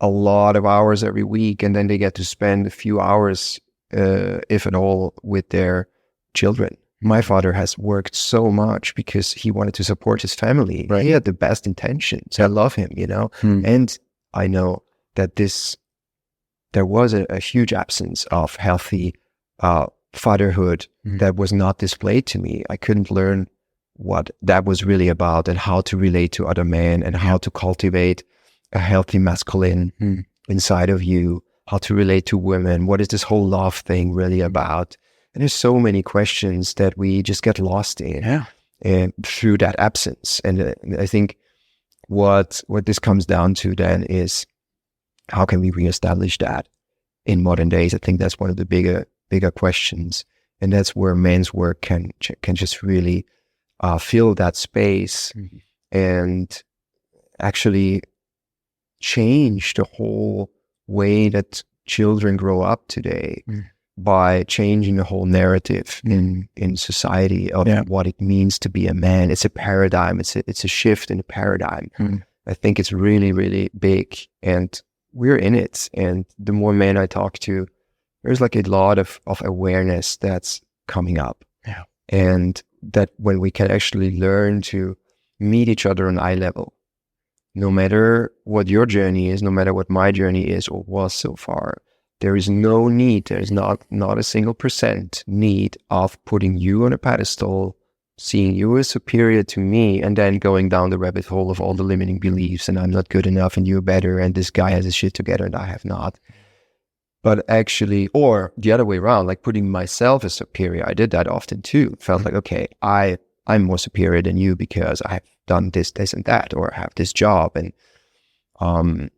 a lot of hours every week, and then they get to spend a few hours, if at all, with their children. My father has worked so much because he wanted to support his family. Right. He had the best intentions. I love him, and I know that there was a huge absence of healthy fatherhood that was not displayed to me. I couldn't learn what that was really about, and how to relate to other men, and how to cultivate a healthy masculine inside of you, how to relate to women. What is this whole love thing really about? And there's so many questions that we just get lost in through that absence. And I think what this comes down to then is, how can we reestablish that in modern days? I think that's one of the bigger questions, and that's where men's work can just really fill that space and actually change the whole way that children grow up today, by changing the whole narrative in society of what it means to be a man. It's a paradigm. It's a shift in the paradigm. I think it's really, really big, and we're in it. And the more men I talk to, there's a lot of awareness that's coming up. Yeah. And that when we can actually learn to meet each other on eye level, no matter what your journey is, no matter what my journey is or was so far, there is no need, there is not a single % need of putting you on a pedestal, seeing you as superior to me, and then going down the rabbit hole of all the limiting beliefs, and I'm not good enough and you're better, and this guy has his shit together and I have not. But actually, or the other way around, putting myself as superior. I did that often too. It felt like, okay, I'm more superior than you because I've done this, and that, or I have this job, and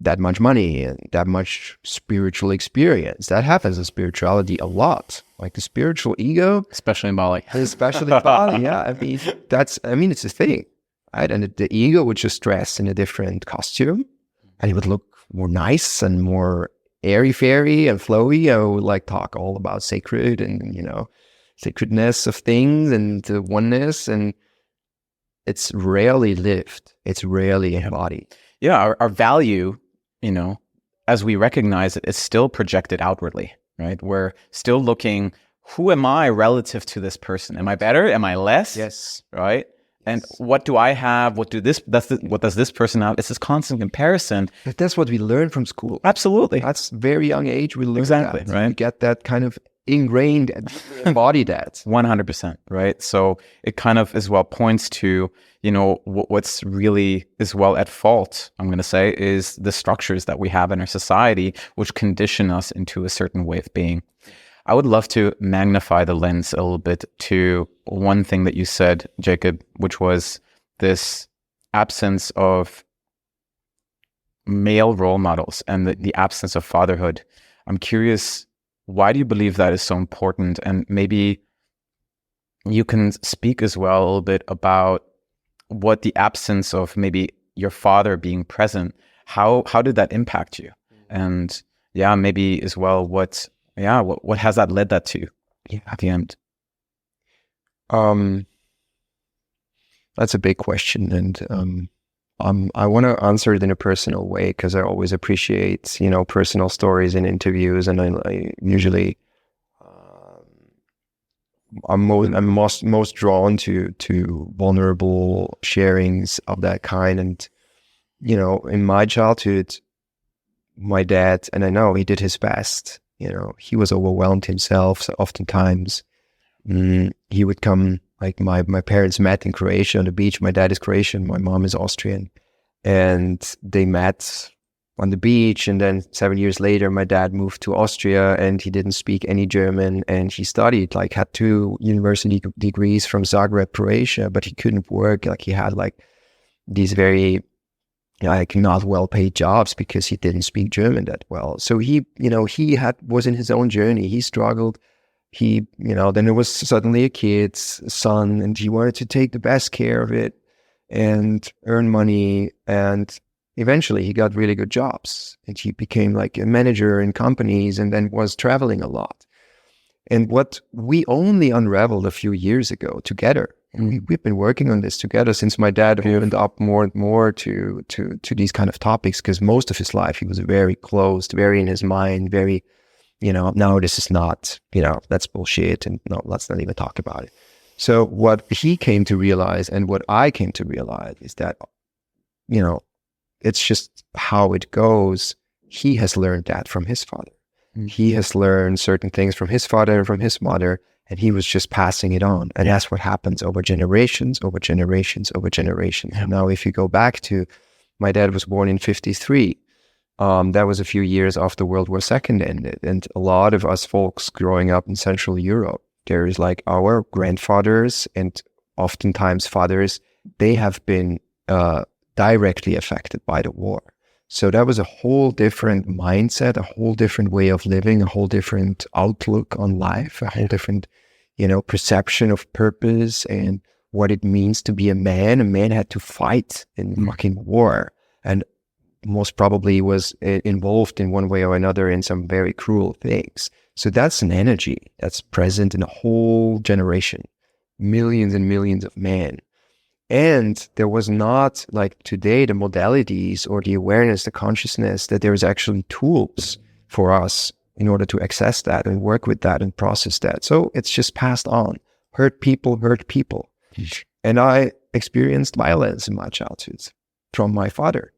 that much money, and that much spiritual experience. That happens in spirituality a lot. The spiritual ego. Especially in Bali. Especially in Bali, yeah. It's a thing, right? And the ego would just dress in a different costume, and it would look more nice and more airy-fairy and flowy. I would talk all about sacred and, sacredness of things and the oneness, and it's rarely lived. It's rarely embodied. Yeah, our value, as we recognize it, is still projected outwardly, right? We're still looking, who am I relative to this person? Am I better? Am I less? Yes. Right? And what do I have? What does this person have? It's this constant comparison. But that's what we learn from school. Absolutely. That's very young age. We learn that, right? We get that kind of ingrained and embody that. 100%, right? So it kind of as well points to, what's really as well at fault, I'm going to say, is the structures that we have in our society, which condition us into a certain way of being. I would love to magnify the lens a little bit to one thing that you said, Jakob, which was this absence of male role models and the absence of fatherhood. I'm curious, why do you believe that is so important? And maybe you can speak as well a little bit about what the absence of maybe your father being present, how did that impact you? And maybe as well, what has that led that to at the end? That's a big question, and I want to answer it in a personal way, because I always appreciate personal stories in interviews, and I usually I'm most drawn to vulnerable sharings of that kind, and in my childhood, my dad, and I know he did his best, he was overwhelmed himself. So oftentimes he would come, like my parents met in Croatia on the beach. My dad is Croatian, my mom is Austrian. And they met on the beach. And then 7 years later, my dad moved to Austria and he didn't speak any German. And he studied, had 2 university degrees from Zagreb, Croatia, but he couldn't work. He had these very not well-paid jobs because he didn't speak German that well. So he was in his own journey. He struggled. Then there was suddenly a kid's son, and he wanted to take the best care of it and earn money. And eventually he got really good jobs, and he became a manager in companies, and then was traveling a lot. And what we only unraveled a few years ago together, and we've been working on this together since my dad opened up more and more to these kind of topics, because most of his life he was very closed, very in his mind, very, no, this is not, that's bullshit, and no, let's not even talk about it. So what he came to realize, and what I came to realize, is that, it's just how it goes. He has learned that from his father. He has learned certain things from his father and from his mother, and he was just passing it on. And that's what happens over generations, over generations, over generations. Yeah. Now, if you go back to, my dad was born in 1953. That was a few years after World War II ended. And a lot of us folks growing up in Central Europe, there is our grandfathers and oftentimes fathers, they have been directly affected by the war. So that was a whole different mindset, a whole different way of living, a whole different outlook on life, a whole different, perception of purpose and what it means to be a man. A man had to fight in fucking war, and most probably was involved in one way or another in some very cruel things. So that's an energy that's present in a whole generation, millions and millions of men. And there was not, today, the modalities or the awareness, the consciousness that there is actually tools for us in order to access that and work with that and process that. So it's just passed on. Hurt people. And I experienced violence in my childhood from my father.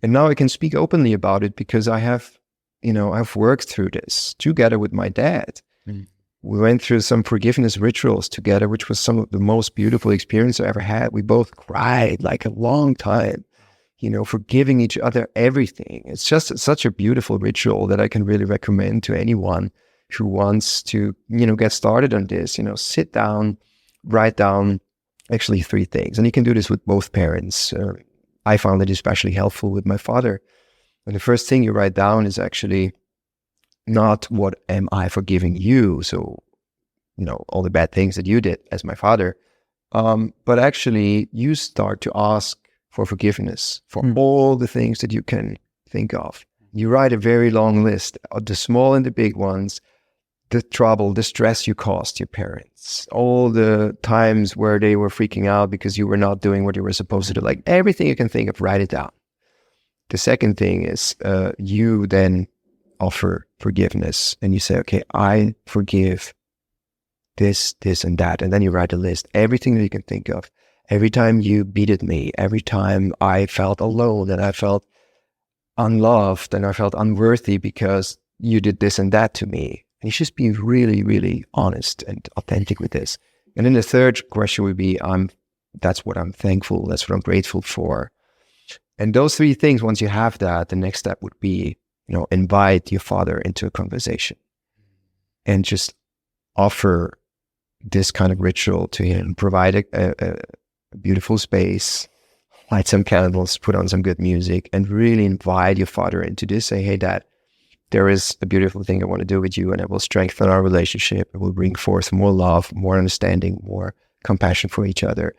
And now I can speak openly about it because I have, I've worked through this together with my dad. We went through some forgiveness rituals together, which was some of the most beautiful experience I ever had. We both cried a long time, forgiving each other everything. It's just such a beautiful ritual that I can really recommend to anyone who wants to, get started on this. Sit down, write down actually 3 things. And you can do this with both parents. I found it especially helpful with my father. And the first thing you write down is actually not what am I forgiving you, so all the bad things that you did as my father, but actually you start to ask for forgiveness for all the things that you can think of. You write a very long list of the small and the big ones, the trouble, the stress you caused your parents, all the times where they were freaking out because you were not doing what you were supposed to do, everything you can think of, write it down. The second thing is you then offer forgiveness, and you say, okay, I forgive this, and that. And then you write a list, everything that you can think of. Every time you beat at me, every time I felt alone and I felt unloved and I felt unworthy because you did this and that to me. And you just be really, really honest and authentic with this. And then the third question would be, that's what I'm thankful, that's what I'm grateful for. And those 3 things, once you have that, the next step would be, invite your father into a conversation and just offer this kind of ritual to him, provide a beautiful space, light some candles, put on some good music, and really invite your father into this. Say, hey, Dad, there is a beautiful thing I want to do with you, and it will strengthen our relationship. It will bring forth more love, more understanding, more compassion for each other.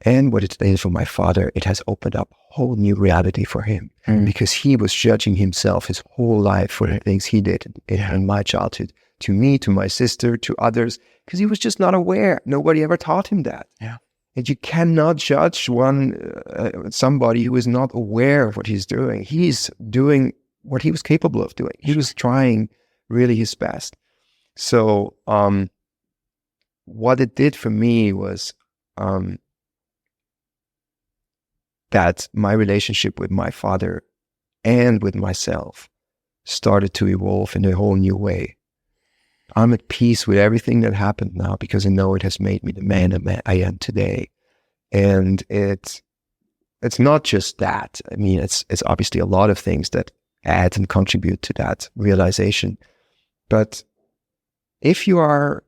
And what it did for my father, it has opened up a whole new reality for him, because he was judging himself his whole life for the things he did in my childhood, to me, to my sister, to others, because he was just not aware. Nobody ever taught him that. Yeah. And you cannot judge somebody who is not aware of what he's doing. He's doing what he was capable of doing. He was trying really his best. So what it did for me was that my relationship with my father and with myself started to evolve in a whole new way. I'm at peace with everything that happened now because I know it has made me the man I am today. And it's not just that. I mean, it's obviously a lot of things that add and contribute to that realization. But if you are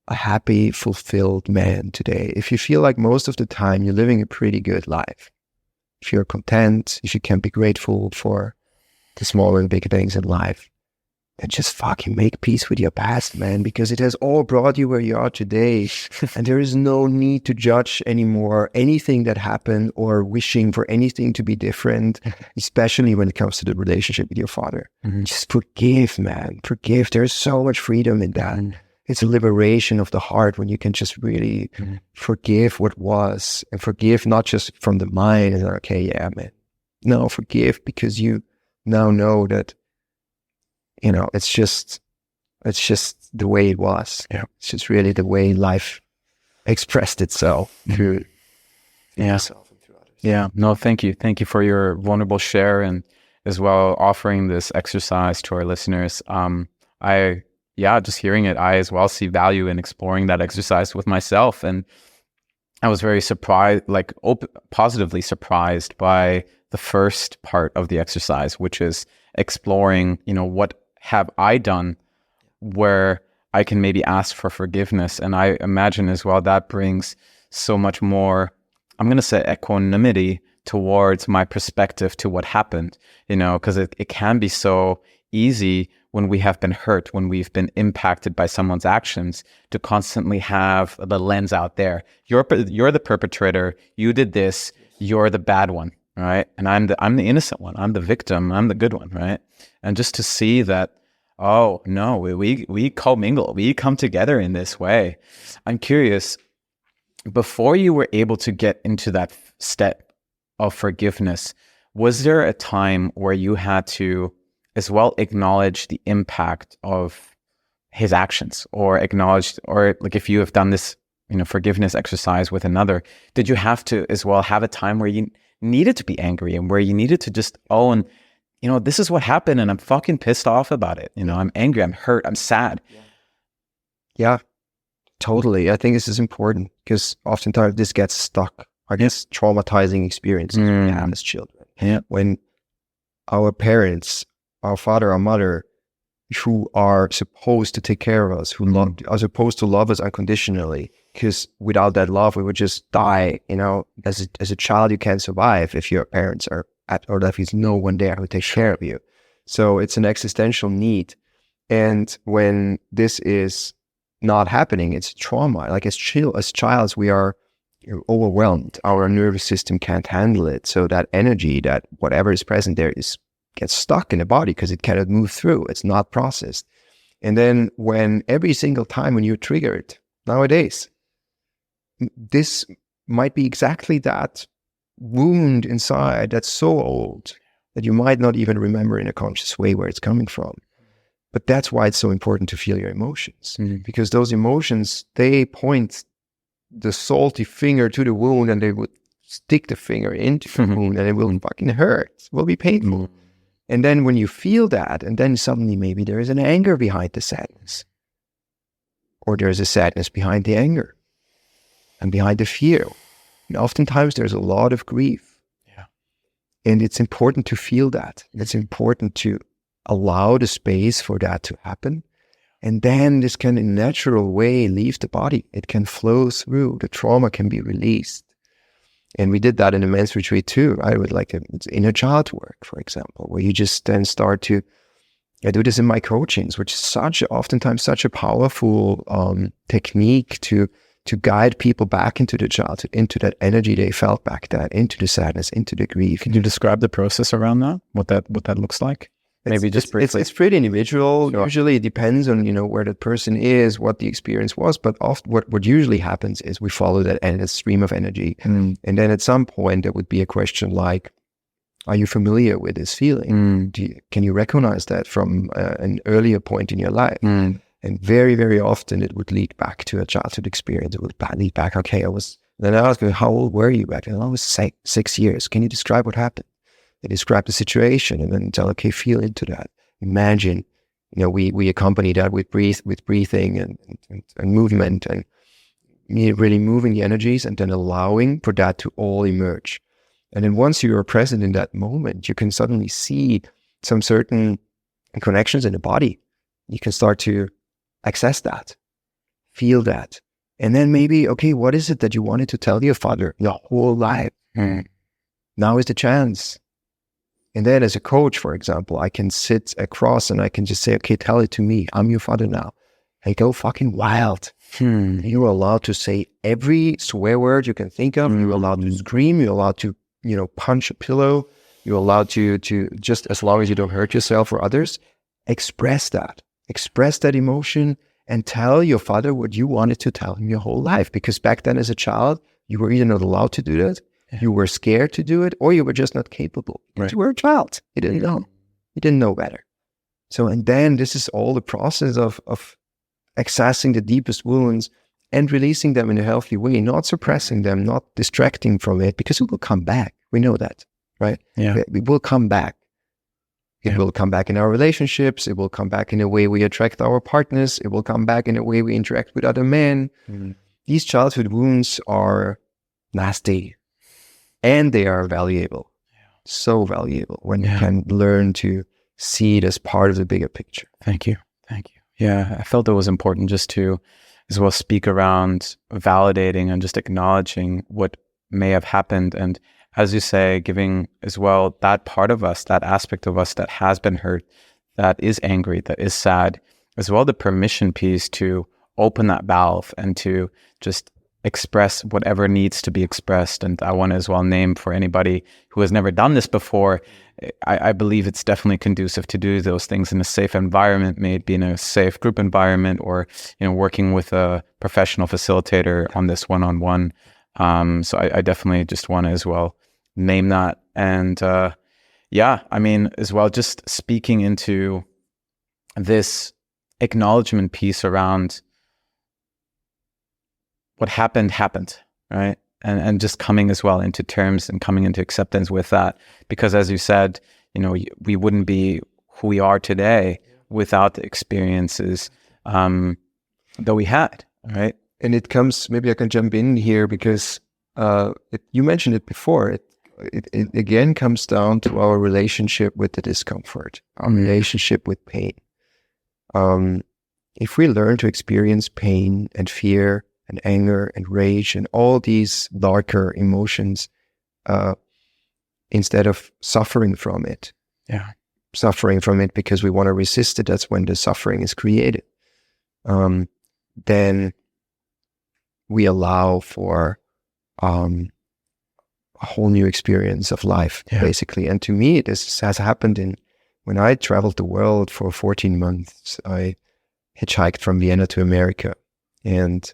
a happy, fulfilled man today, if you feel like most of the time you're living a pretty good life, if you're content, if you can be grateful for the small and big things in life, then just fucking make peace with your past, man, because it has all brought you where you are today. And there is no need to judge anymore anything that happened or wishing for anything to be different, especially when it comes to the relationship with your father. Just forgive, man. Forgive. There's so much freedom in that. It's a liberation of the heart when you can just really forgive what was, and forgive not just from the mind and okay, yeah, man. No, forgive because you now know that, you know, it's just the way it was. Yeah. It's just really the way life expressed itself through yourself and through others. Yeah. No, thank you. Thank you for your vulnerable share and as well offering this exercise to our listeners. Just hearing it, I as well see value in exploring that exercise with myself. And I was very surprised, positively surprised by the first part of the exercise, which is exploring, what have I done where I can maybe ask for forgiveness. And I imagine as well that brings so much more, I'm going to say equanimity towards my perspective to what happened, because it can be so easy when we have been hurt, when we've been impacted by someone's actions, to constantly have the lens out there. You're the perpetrator. You did this. You're the bad one, right? And I'm the innocent one. I'm the victim. I'm the good one, right? And just to see that, oh no, we commingle. We come together in this way. I'm curious, before you were able to get into that step of forgiveness, was there a time where you had to as well acknowledge the impact of his actions, or acknowledge, or like if you have done this, forgiveness exercise with another, did you have to as well have a time where you needed to be angry and where you needed to just own, this is what happened and I'm fucking pissed off about it. I'm angry, I'm hurt, I'm sad. Yeah, totally. I think this is important because oftentimes this gets stuck. I guess traumatizing experiences we have as children. Yeah. When our parents, our father, our mother, who are supposed to take care of us, who are supposed to love us unconditionally, because without that love, we would just die. As a child, you can't survive if your parents are or if there's no one there who takes care of you. So it's an existential need. And when this is not happening, it's trauma. Like as childs, we are overwhelmed. Our nervous system can't handle it. So that energy, that whatever is present there gets stuck in the body because it cannot move through. It's not processed. And then when every single time when you're triggered nowadays, this might be exactly that wound inside that's so old that you might not even remember in a conscious way where it's coming from. But that's why it's so important to feel your emotions, because those emotions, they point the salty finger to the wound and they would stick the finger into the wound and it will fucking hurt. It will be painful. And then when you feel that, and then suddenly maybe there is an anger behind the sadness, or there's a sadness behind the anger and behind the fear. And oftentimes there's a lot of grief. Yeah. And it's important to feel that. It's important to allow the space for that to happen. And then this can in a natural way leave the body. It can flow through. The trauma can be released. And we did that in a men's retreat too. I would like inner child work, for example, where you just then start to, I do this in my coachings, which is oftentimes such a powerful technique to guide people back into the childhood, into that energy they felt back then, into the sadness, into the grief. Can you describe the process around that? What that looks like? Maybe just briefly. It's pretty individual. Sure. Usually it depends on, where that person is, what the experience was. But often what usually happens is we follow that stream of energy. And then at some point there would be a question like, are you familiar with this feeling? Can you recognize that from an earlier point in your life? And very, very often it would lead back to a childhood experience. It would lead back, okay, I was Then I asked her, how old were you back then? I was 6 years. Can you describe what happened? They describe the situation and then tell, okay, feel into that. Imagine, we accompany that with breathing and movement and really moving the energies and then allowing for that to all emerge. And then once you are present in that moment, you can suddenly see some certain connections in the body. You can start to access that, feel that. And then maybe, okay, what is it that you wanted to tell your father your whole life? Now is the chance. And then as a coach, for example, I can sit across and I can just say, okay, tell it to me. I'm your father now. And go fucking wild. You're allowed to say every swear word you can think of. You're allowed to scream. You're allowed to, punch a pillow. You're allowed to just, as long as you don't hurt yourself or others, express that emotion and tell your father what you wanted to tell him your whole life. Because back then as a child, you were either not allowed to do that, you were scared to do it, or you were just not capable. Right. You were a child. You didn't know. You didn't know better. So, and then this is all the process of accessing the deepest wounds and releasing them in a healthy way, not suppressing them, not distracting from it, because it will come back. We know that, right? Yeah. It will come back. It will come back in our relationships. It will come back in the way we attract our partners. It will come back in the way we interact with other men. These childhood wounds are nasty and they are valuable. So valuable when you can learn to see it as part of the bigger picture. Thank you. Yeah, I felt it was important just to as well speak around validating and just acknowledging what may have happened. And as you say, giving as well that part of us, that aspect of us that has been hurt, that is angry, that is sad, as well the permission piece to open that valve and to just express whatever needs to be expressed. And I want to as well name for anybody who has never done this before, I believe it's definitely conducive to do those things in a safe environment, may it be in a safe group environment or, working with a professional facilitator on this one-on-one. So I definitely just want to as well name that. And as well, just speaking into this acknowledgement piece around what happened, right? And just coming as well into terms and coming into acceptance with that. Because as you said, we wouldn't be who we are today without the experiences that we had, right? And it comes, maybe I can jump in here because you mentioned it before. It again comes down to our relationship with the discomfort, our relationship with pain. If we learn to experience pain and fear and anger and rage and all these darker emotions, instead of suffering from it. Suffering from it because we want to resist it, that's when the suffering is created. Then we allow for a whole new experience of life, basically. And to me, this has happened when I traveled the world for 14 months. I hitchhiked from Vienna to America, and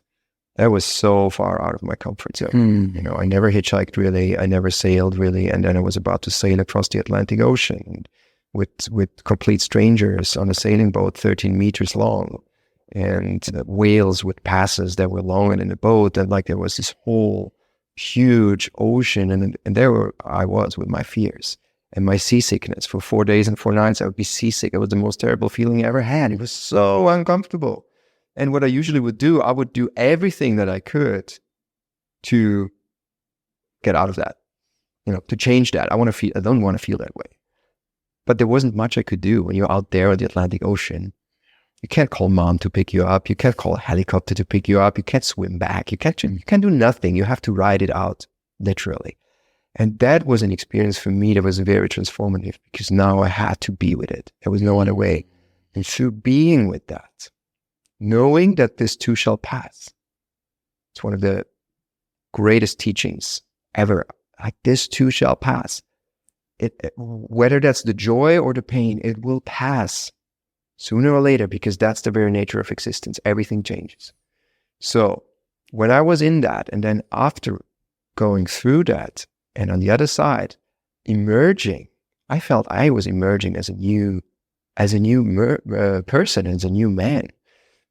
that was so far out of my comfort zone. I never hitchhiked really. I never sailed really. And then I was about to sail across the Atlantic Ocean with complete strangers on a sailing boat, 13 meters long, and whales with passes that were longer than a boat. And there was this whole huge ocean. And there I was with my fears and my seasickness. For 4 days and 4 nights, I would be seasick. It was the most terrible feeling I ever had. It was so uncomfortable. And what I usually would do, I would do everything that I could to get out of that, to change that. I don't want to feel that way. But there wasn't much I could do when you're out there in the Atlantic Ocean. You can't call mom to pick you up. You can't call a helicopter to pick you up. You can't swim back. You can't do nothing. You have to ride it out, literally. And that was an experience for me that was very transformative because now I had to be with it. There was no other way. And through being with that, knowing that this too shall pass. It's one of the greatest teachings ever. This too shall pass. Whether that's the joy or the pain, it will pass sooner or later because that's the very nature of existence. Everything changes. So when I was in that, and then after going through that, and on the other side, emerging, I felt I was emerging as a new person, as a new man.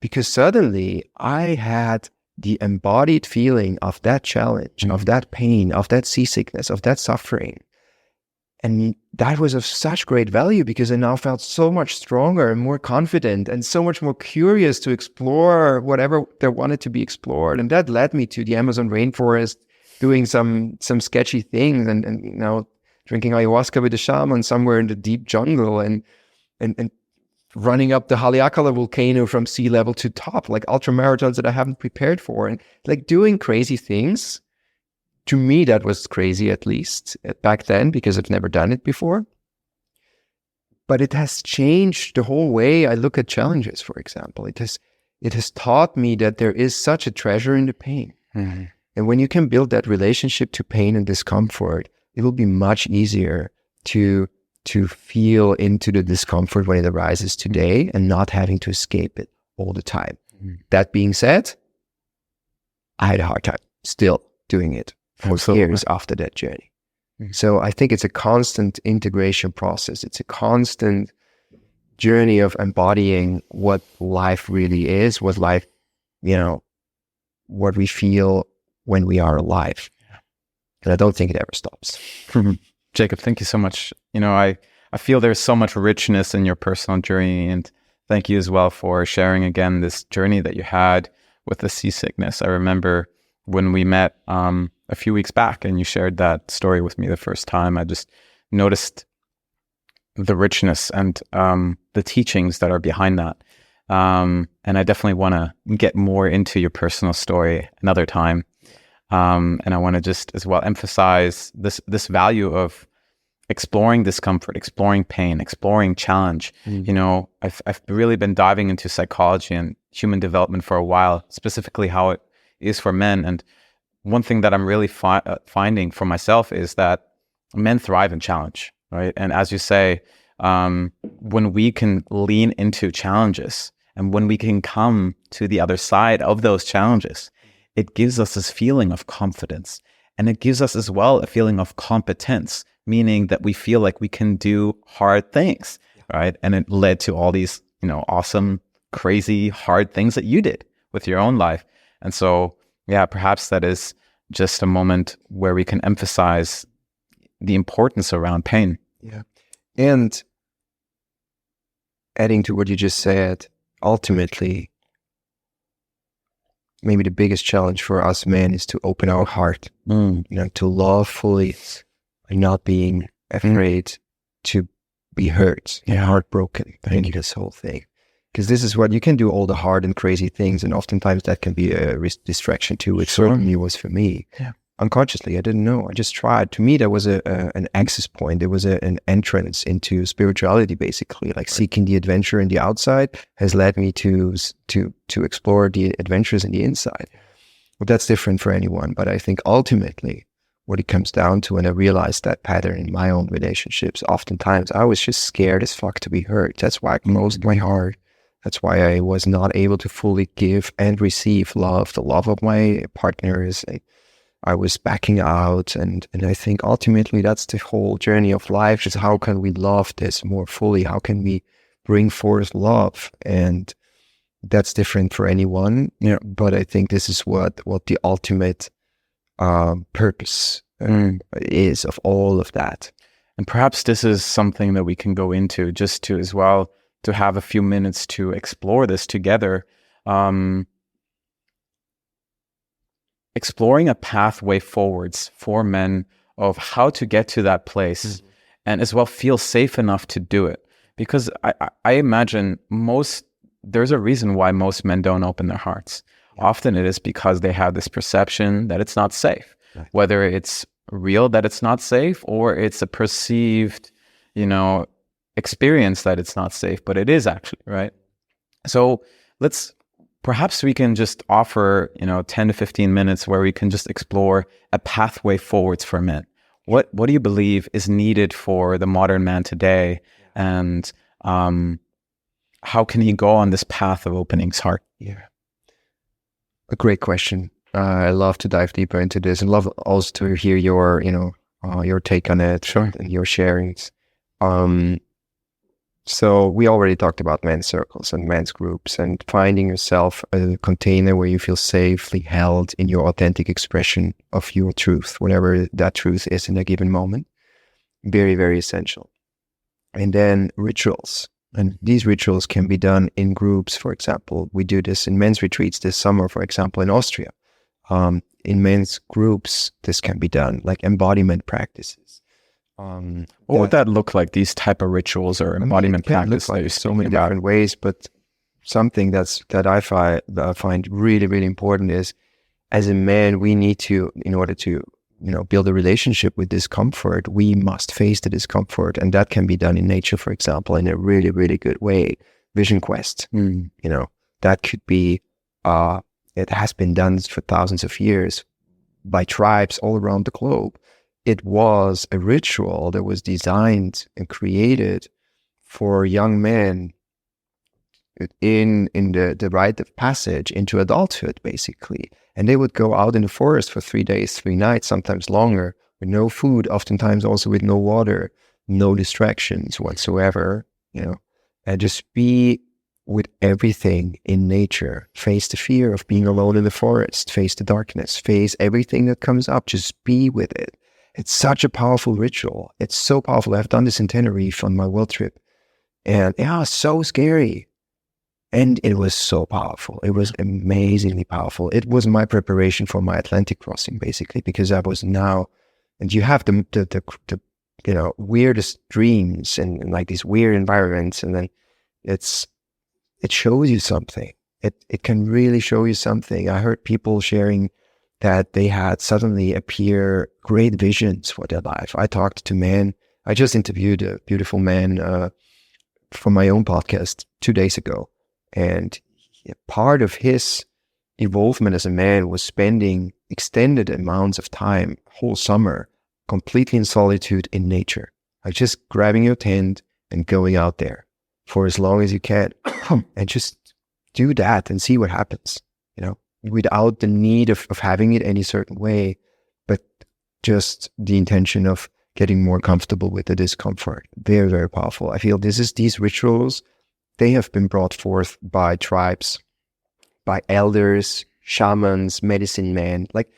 Because suddenly I had the embodied feeling of that challenge, of that pain, of that seasickness, of that suffering. And that was of such great value because I now felt so much stronger and more confident and so much more curious to explore whatever there wanted to be explored. And that led me to the Amazon rainforest, doing some sketchy things and drinking ayahuasca with a shaman somewhere in the deep jungle and running up the Haleakala volcano from sea level to top, like ultramarathons that I haven't prepared for, and like doing crazy things. To me, that was crazy, at least back then, because I've never done it before. But it has changed the whole way I look at challenges, for example. It has taught me that there is such a treasure in the pain. Mm-hmm. And when you can build that relationship to pain and discomfort, it will be much easier to feel into the discomfort when it arises today and not having to escape it all the time. Mm-hmm. That being said, I had a hard time still doing it for years after that journey. Mm-hmm. So I think it's a constant integration process. It's a constant journey of embodying what life really is, what life, what we feel when we are alive. Yeah. And I don't think it ever stops. Jakob, thank you so much. I feel there's so much richness in your personal journey, and thank you as well for sharing again this journey that you had with the seasickness. I remember when we met a few weeks back and you shared that story with me the first time, I just noticed the richness and the teachings that are behind that. And I definitely want to get more into your personal story another time. And I want to just as well emphasize this value of exploring discomfort, exploring pain, exploring challenge. Mm. I've really been diving into psychology and human development for a while, specifically how it is for men. And one thing that I'm really finding for myself is that men thrive in challenge, right? And as you say, when we can lean into challenges and when we can come to the other side of those challenges, it gives us this feeling of confidence. And it gives us as well a feeling of competence, meaning that we feel like we can do hard things, right? And it led to all these, awesome, crazy, hard things that you did with your own life. And so, yeah, perhaps that is just a moment where we can emphasize the importance around pain. Yeah. And adding to what you just said, ultimately, maybe the biggest challenge for us men is to open our heart, to love fully and not being afraid to be hurt, heartbroken in this whole thing. Because this is what you can do, all the hard and crazy things, and oftentimes that can be a distraction too, which certainly was for me. Yeah. Unconsciously, I didn't know. I just tried. To me, that was an access point. It was an entrance into spirituality, basically. Like seeking the adventure in the outside has led me to explore the adventures in the inside. Well, that's different for anyone. But I think ultimately, what it comes down to, and I realized that pattern in my own relationships, oftentimes I was just scared as fuck to be hurt. That's why I closed my heart. That's why I was not able to fully give and receive love, the love of my partners. I was backing out. And I think ultimately that's the whole journey of life, is how can we love this more fully? How can we bring forth love? And that's different for anyone. Yeah. But I think this is what the ultimate purpose is of all of that. And perhaps this is something that we can go into just to as well, to have a few minutes to explore this together. Exploring a pathway forwards for men of how to get to that place and as well feel safe enough to do it. Because I imagine there's a reason why most men don't open their hearts. Yeah. Often it is because they have this perception that it's not safe, right. Whether it's real that it's not safe or it's a perceived, experience that it's not safe, but it is actually, right? So perhaps we can just offer, 10 to 15 minutes where we can just explore a pathway forwards for men. What do you believe is needed for the modern man today? And how can he go on this path of opening his heart? Yeah. A great question. I love to dive deeper into this and love also to hear your take on it. Sure. And your sharings. So we already talked about men's circles and men's groups and finding yourself a container where you feel safely held in your authentic expression of your truth, whatever that truth is in a given moment. Very, very essential. And then rituals. And these rituals can be done in groups. For example, we do this in men's retreats this summer, for example, in Austria. In men's groups, this can be done, like embodiment practices. What would that look like, these type of rituals or embodiment practices? Like so many different ways, but something that I find really, really important is, as a man, we need to, in order to build a relationship with discomfort, we must face the discomfort. And that can be done in nature, for example, in a really, really good way. Vision quest, that could be, it has been done for thousands of years by tribes all around the globe. It was a ritual that was designed and created for young men in the rite of passage into adulthood, basically. And they would go out in the forest for 3 days, 3 nights, sometimes longer, with no food, oftentimes also with no water, no distractions whatsoever, and just be with everything in nature. Face the fear of being alone in the forest, face the darkness, face everything that comes up, just be with it. It's such a powerful ritual. It's so powerful. I've done this in Tenerife on my world trip. And it was so scary. And it was so powerful. It was amazingly powerful. It was my preparation for my Atlantic crossing, basically, because I was now, and you have the weirdest dreams and like these weird environments. And then it shows you something. It can really show you something. I heard people sharing that they had suddenly appear great visions for their life. I talked to men. I just interviewed a beautiful man for my own podcast 2 days ago. And part of his involvement as a man was spending extended amounts of time, whole summer, completely in solitude in nature. Like just grabbing your tent and going out there for as long as you can and just do that and see what happens, without the need of having it any certain way, but just the intention of getting more comfortable with the discomfort. Very, very powerful. I feel these rituals, they have been brought forth by tribes, by elders, shamans, medicine men. Like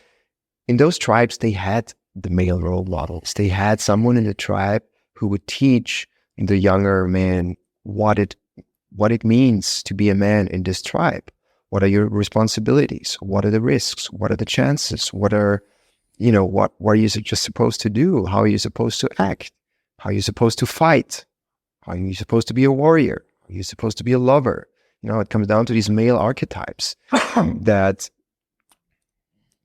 in those tribes, they had the male role models. They had someone in the tribe who would teach the younger man what it means to be a man in this tribe. What are your responsibilities? What are the risks? What are the chances? What are you just supposed to do? How are you supposed to act? How are you supposed to fight? How are you supposed to be a warrior? How are you supposed to be a lover? It comes down to these male archetypes that,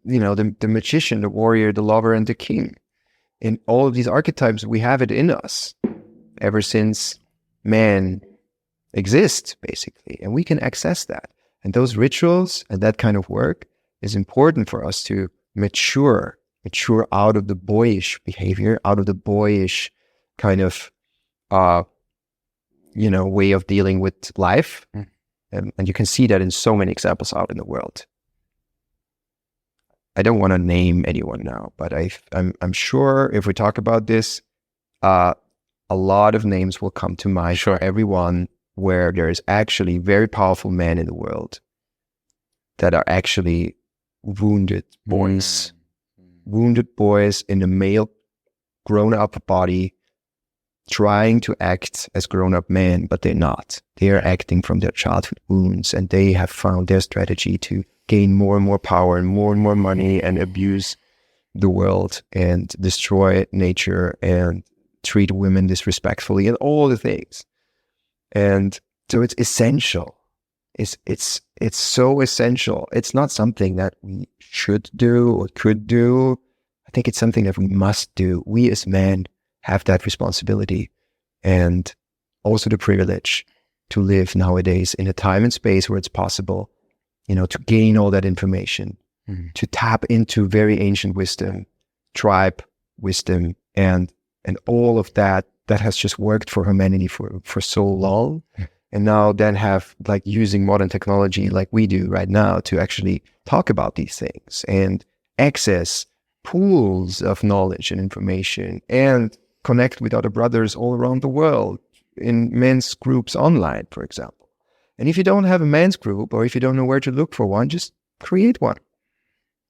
the magician, the warrior, the lover, and the king. In all of these archetypes, we have it in us ever since man exists, basically, and we can access that. And those rituals and that kind of work is important for us to mature out of the boyish behavior, out of the boyish kind of, way of dealing with life. And you can see that in so many examples out in the world. I don't want to name anyone now, but I'm sure if we talk about this, a lot of names will come to mind for everyone where there is actually very powerful men in the world that are actually wounded boys. Wounded boys in a male grown-up body trying to act as grown-up men, but they're not. They are acting from their childhood wounds, and they have found their strategy to gain more and more power and more money and abuse the world and destroy nature and treat women disrespectfully and all the things. And so it's essential. It's so essential. It's not something that we should do or could do. I think it's something that we must do. We as men have that responsibility and also the privilege to live nowadays in a time and space where it's possible, to gain all that information, to tap into very ancient wisdom, tribe wisdom, and all of that has just worked for humanity for so long. And now then have like using modern technology like we do right now to actually talk about these things and access pools of knowledge and information and connect with other brothers all around the world in men's groups online, for example. And if you don't have a men's group, or if you don't know where to look for one, just create one.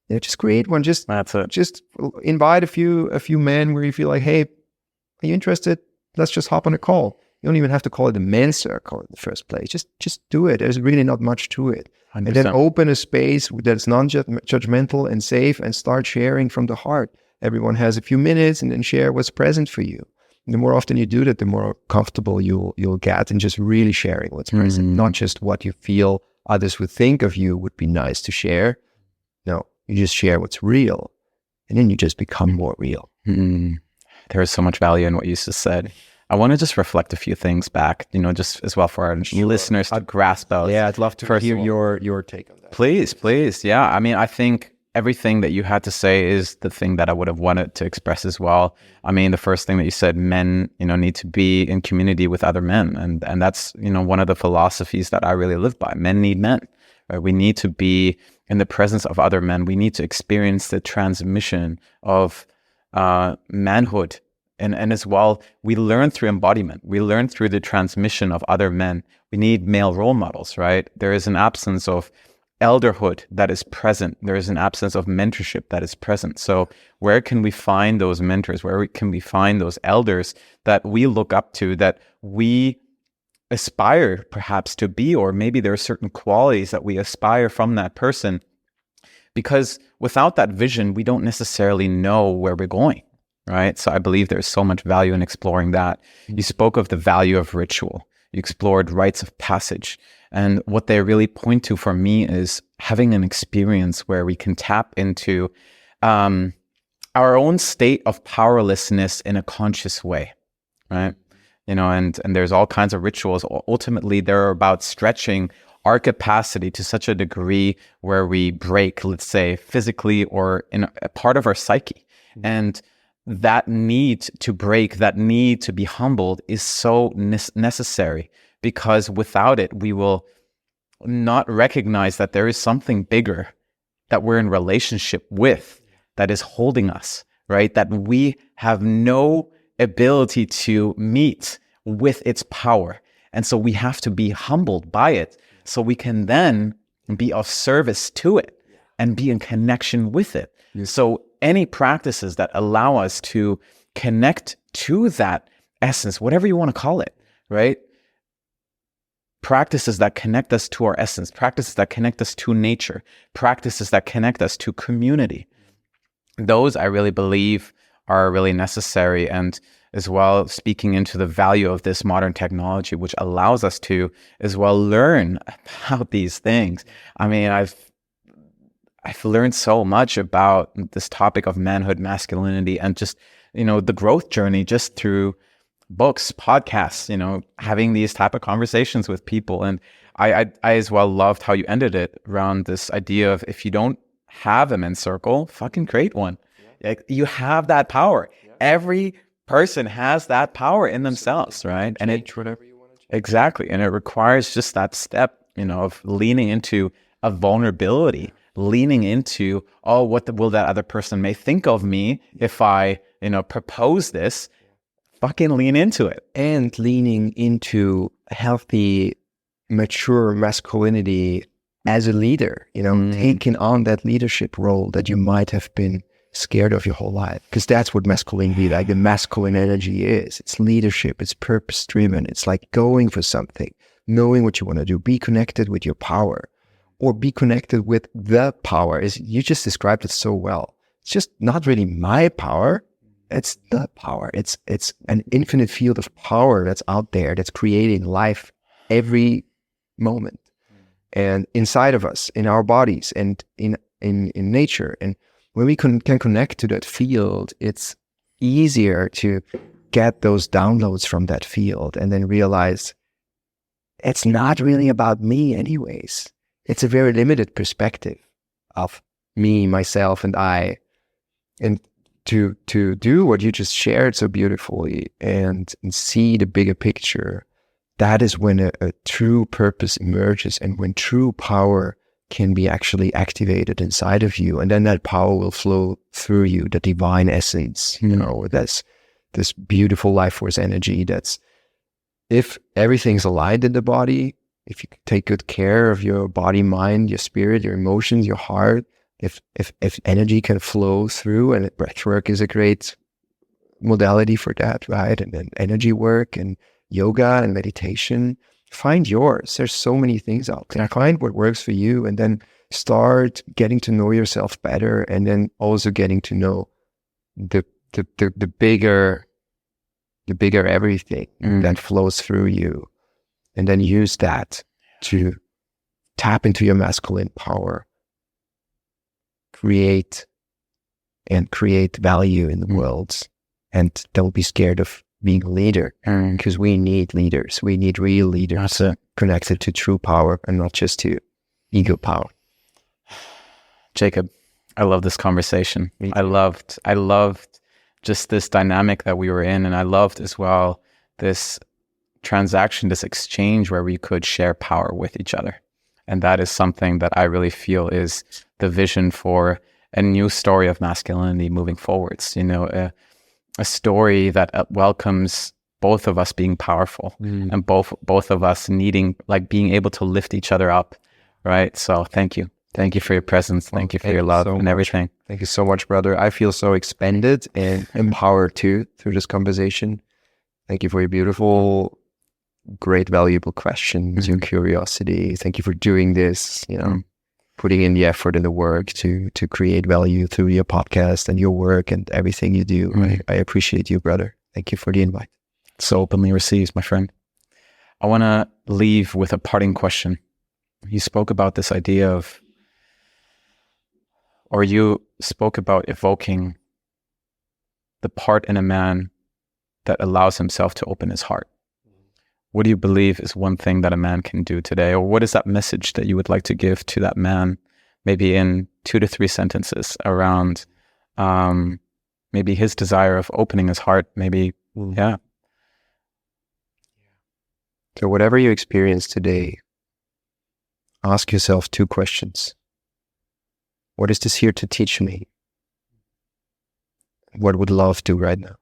Just create one. That's it. Just invite a few men where you feel like, hey, are you interested? Let's just hop on a call. You don't even have to call it a men's circle in the first place. Just do it. There's really not much to it. 100%. And then open a space that's non-judgmental and safe, and start sharing from the heart. Everyone has a few minutes, and then share what's present for you. And the more often you do that, the more comfortable you'll get in just really sharing what's present, not just what you feel others would think of you would be nice to share. No, you just share what's real, and then you just become more real. There is so much value in what you just said. I want to just reflect a few things back, just as well for our listeners to grasp out. Yeah, I'd love to hear your take on that. Please. Yeah. I mean, I think everything that you had to say is the thing that I would have wanted to express as well. I mean, the first thing that you said, men, need to be in community with other men. And that's, one of the philosophies that I really live by. Men need men, right? We need to be in the presence of other men. We need to experience the transmission of manhood. And as well, we learn through embodiment. We learn through the transmission of other men. We need male role models, right? There is an absence of elderhood that is present. There is an absence of mentorship that is present. So where can we find those mentors? Where can we find those elders that we look up to, that we aspire perhaps to be, or maybe there are certain qualities that we aspire from that person? Because without that vision, we don't necessarily know where we're going. Right. So I believe there's so much value in exploring that. You spoke of the value of ritual. You explored rites of passage. And what they really point to for me is having an experience where we can tap into our own state of powerlessness in a conscious way. Right. And there's all kinds of rituals. Ultimately, they're about stretching our capacity to such a degree where we break, let's say, physically or in a part of our psyche. And that need to break, that need to be humbled is so necessary, because without it, we will not recognize that there is something bigger that we're in relationship with, that is holding us, right? That we have no ability to meet with its power. And so we have to be humbled by it, so we can then be of service to it and be in connection with it. Yes. So any practices that allow us to connect to that essence, whatever you want to call it, right? Practices that connect us to our essence, practices that connect us to nature, practices that connect us to community. Those I really believe are really necessary. And as well, speaking into the value of this modern technology, which allows us to as well learn about these things. I mean, I've learned so much about this topic of manhood, masculinity, and just, the growth journey just through books, podcasts, having these type of conversations with people. And I as well loved how you ended it around this idea of, if you don't have a men's circle, fucking create one. Yeah. Like, you have that power. Yeah. Every person has that power in themselves, right? And it whatever you want to change. Exactly. And it requires just that step, of leaning into a vulnerability, leaning into, what will that other person may think of me if I, propose this. Fucking lean into it. And leaning into healthy, mature masculinity as a leader, taking on that leadership role that you might have been scared of your whole life. Because that's what masculinity, like the masculine energy is. It's leadership, it's purpose driven. It's like going for something, knowing what you want to do, be connected with your power, or be connected with the power. You just described it so well. It's just not really my power. It's the power. It's an infinite field of power that's out there, that's creating life every moment, and inside of us, in our bodies, and in nature. And when we can connect to that field, it's easier to get those downloads from that field, and then realize it's not really about me anyways. It's a very limited perspective of me, myself, and I. And to do what you just shared so beautifully and see the bigger picture, that is when a true purpose emerges, and when true power can be actually activated inside of you. And then that power will flow through you, the divine essence, that's this beautiful life force energy that's if everything's aligned in the body, if you take good care of your body, mind, your spirit, your emotions, your heart, if energy can flow through, and breathwork is a great modality for that, right? And then energy work and yoga and meditation, find yours. There's so many things out there. Find what works for you, and then start getting to know yourself better, and then also getting to know the bigger everything that flows through you, and then use that to tap into your masculine power, create value in the world, and don't be scared of being a leader, because we need leaders. We need real leaders connected to true power and not just to ego power. Jakob, I love this conversation. I loved just this dynamic that we were in, and I loved as well this transaction, this exchange where we could share power with each other. And that is something that I really feel is the vision for a new story of masculinity moving forwards. You know, a story that welcomes both of us being powerful and both of us needing, like, being able to lift each other up, right? So thank you. Thank you for your presence. Thank you for your love and everything. Thank you so much, brother. I feel so expanded and empowered too through this conversation. Thank you for your beautiful, great, valuable questions, your curiosity. Thank you for doing this, you know, putting in the effort and the work to create value through your podcast and your work and everything you do. I appreciate you, brother. Thank you for the invite. So openly received, my friend. I want to leave with a parting question. You spoke about this idea of, or you spoke about evoking the part in a man that allows himself to open his heart. What do you believe is one thing that a man can do today? Or what is that message that you would like to give to that man, maybe in 2 to 3 sentences around maybe his desire of opening his heart, maybe, So whatever you experience today, ask yourself 2 questions. What is this here to teach me? What would love do right now?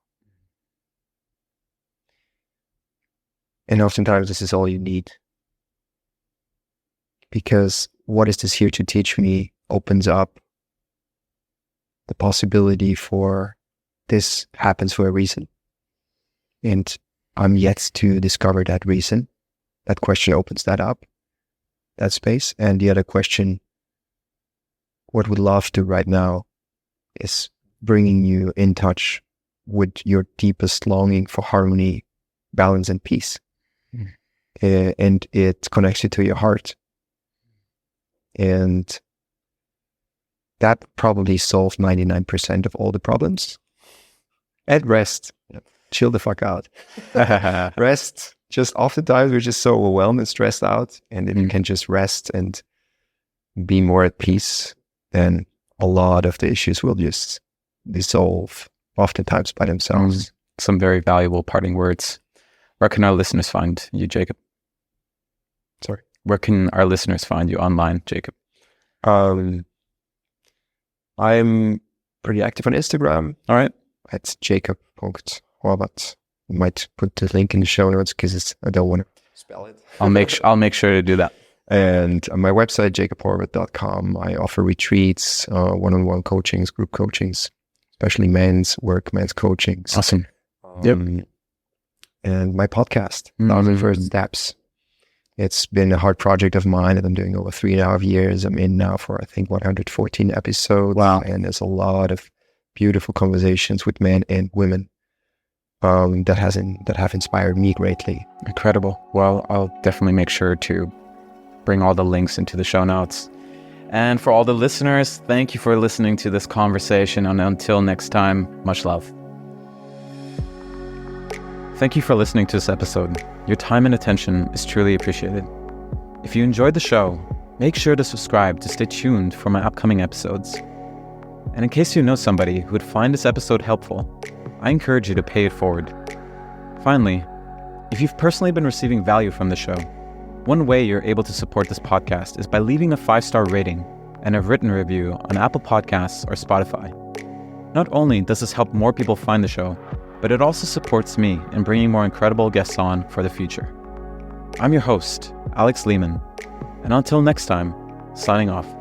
And oftentimes this is all you need. Because what is this here to teach me opens up the possibility for this happens for a reason. And I'm yet to discover that reason. That question opens that up, that space. And the other question, what would love do right now, is bringing you in touch with your deepest longing for harmony, balance, and peace. And it connects you to your heart. And that probably solved 99% of all the problems. And rest. Chill the fuck out. Rest. Just oftentimes we're just so overwhelmed and stressed out. And if you can just rest and be more at peace, then a lot of the issues will just dissolve oftentimes by themselves. Some very valuable parting words. Where can our listeners find you, Jakob? Sorry. Where can our listeners find you online, Jakob? I'm pretty active on Instagram. All right. At Jakob.Horvat. I might put the link in the show notes because I don't want to spell it. I'll make sure to do that. And on my website, jakobhorvat.com, I offer retreats, one-on-one coachings, group coachings, especially men's coachings. Awesome. And my podcast, 1,000 First Steps. It's been a hard project of mine that I'm doing over 3.5 years. I'm in now for, I think, 114 episodes. Wow. And there's a lot of beautiful conversations with men and women that have inspired me greatly. Incredible. Well, I'll definitely make sure to bring all the links into the show notes. And for all the listeners, thank you for listening to this conversation. And until next time, much love. Thank you for listening to this episode. Your time and attention is truly appreciated. If you enjoyed the show, make sure to subscribe to stay tuned for my upcoming episodes. And in case you know somebody who would find this episode helpful, I encourage you to pay it forward. Finally, if you've personally been receiving value from the show, one way you're able to support this podcast is by leaving a 5-star rating and a written review on Apple Podcasts or Spotify. Not only does this help more people find the show, but it also supports me in bringing more incredible guests on for the future. I'm your host, Alex Lehmann, and until next time, signing off.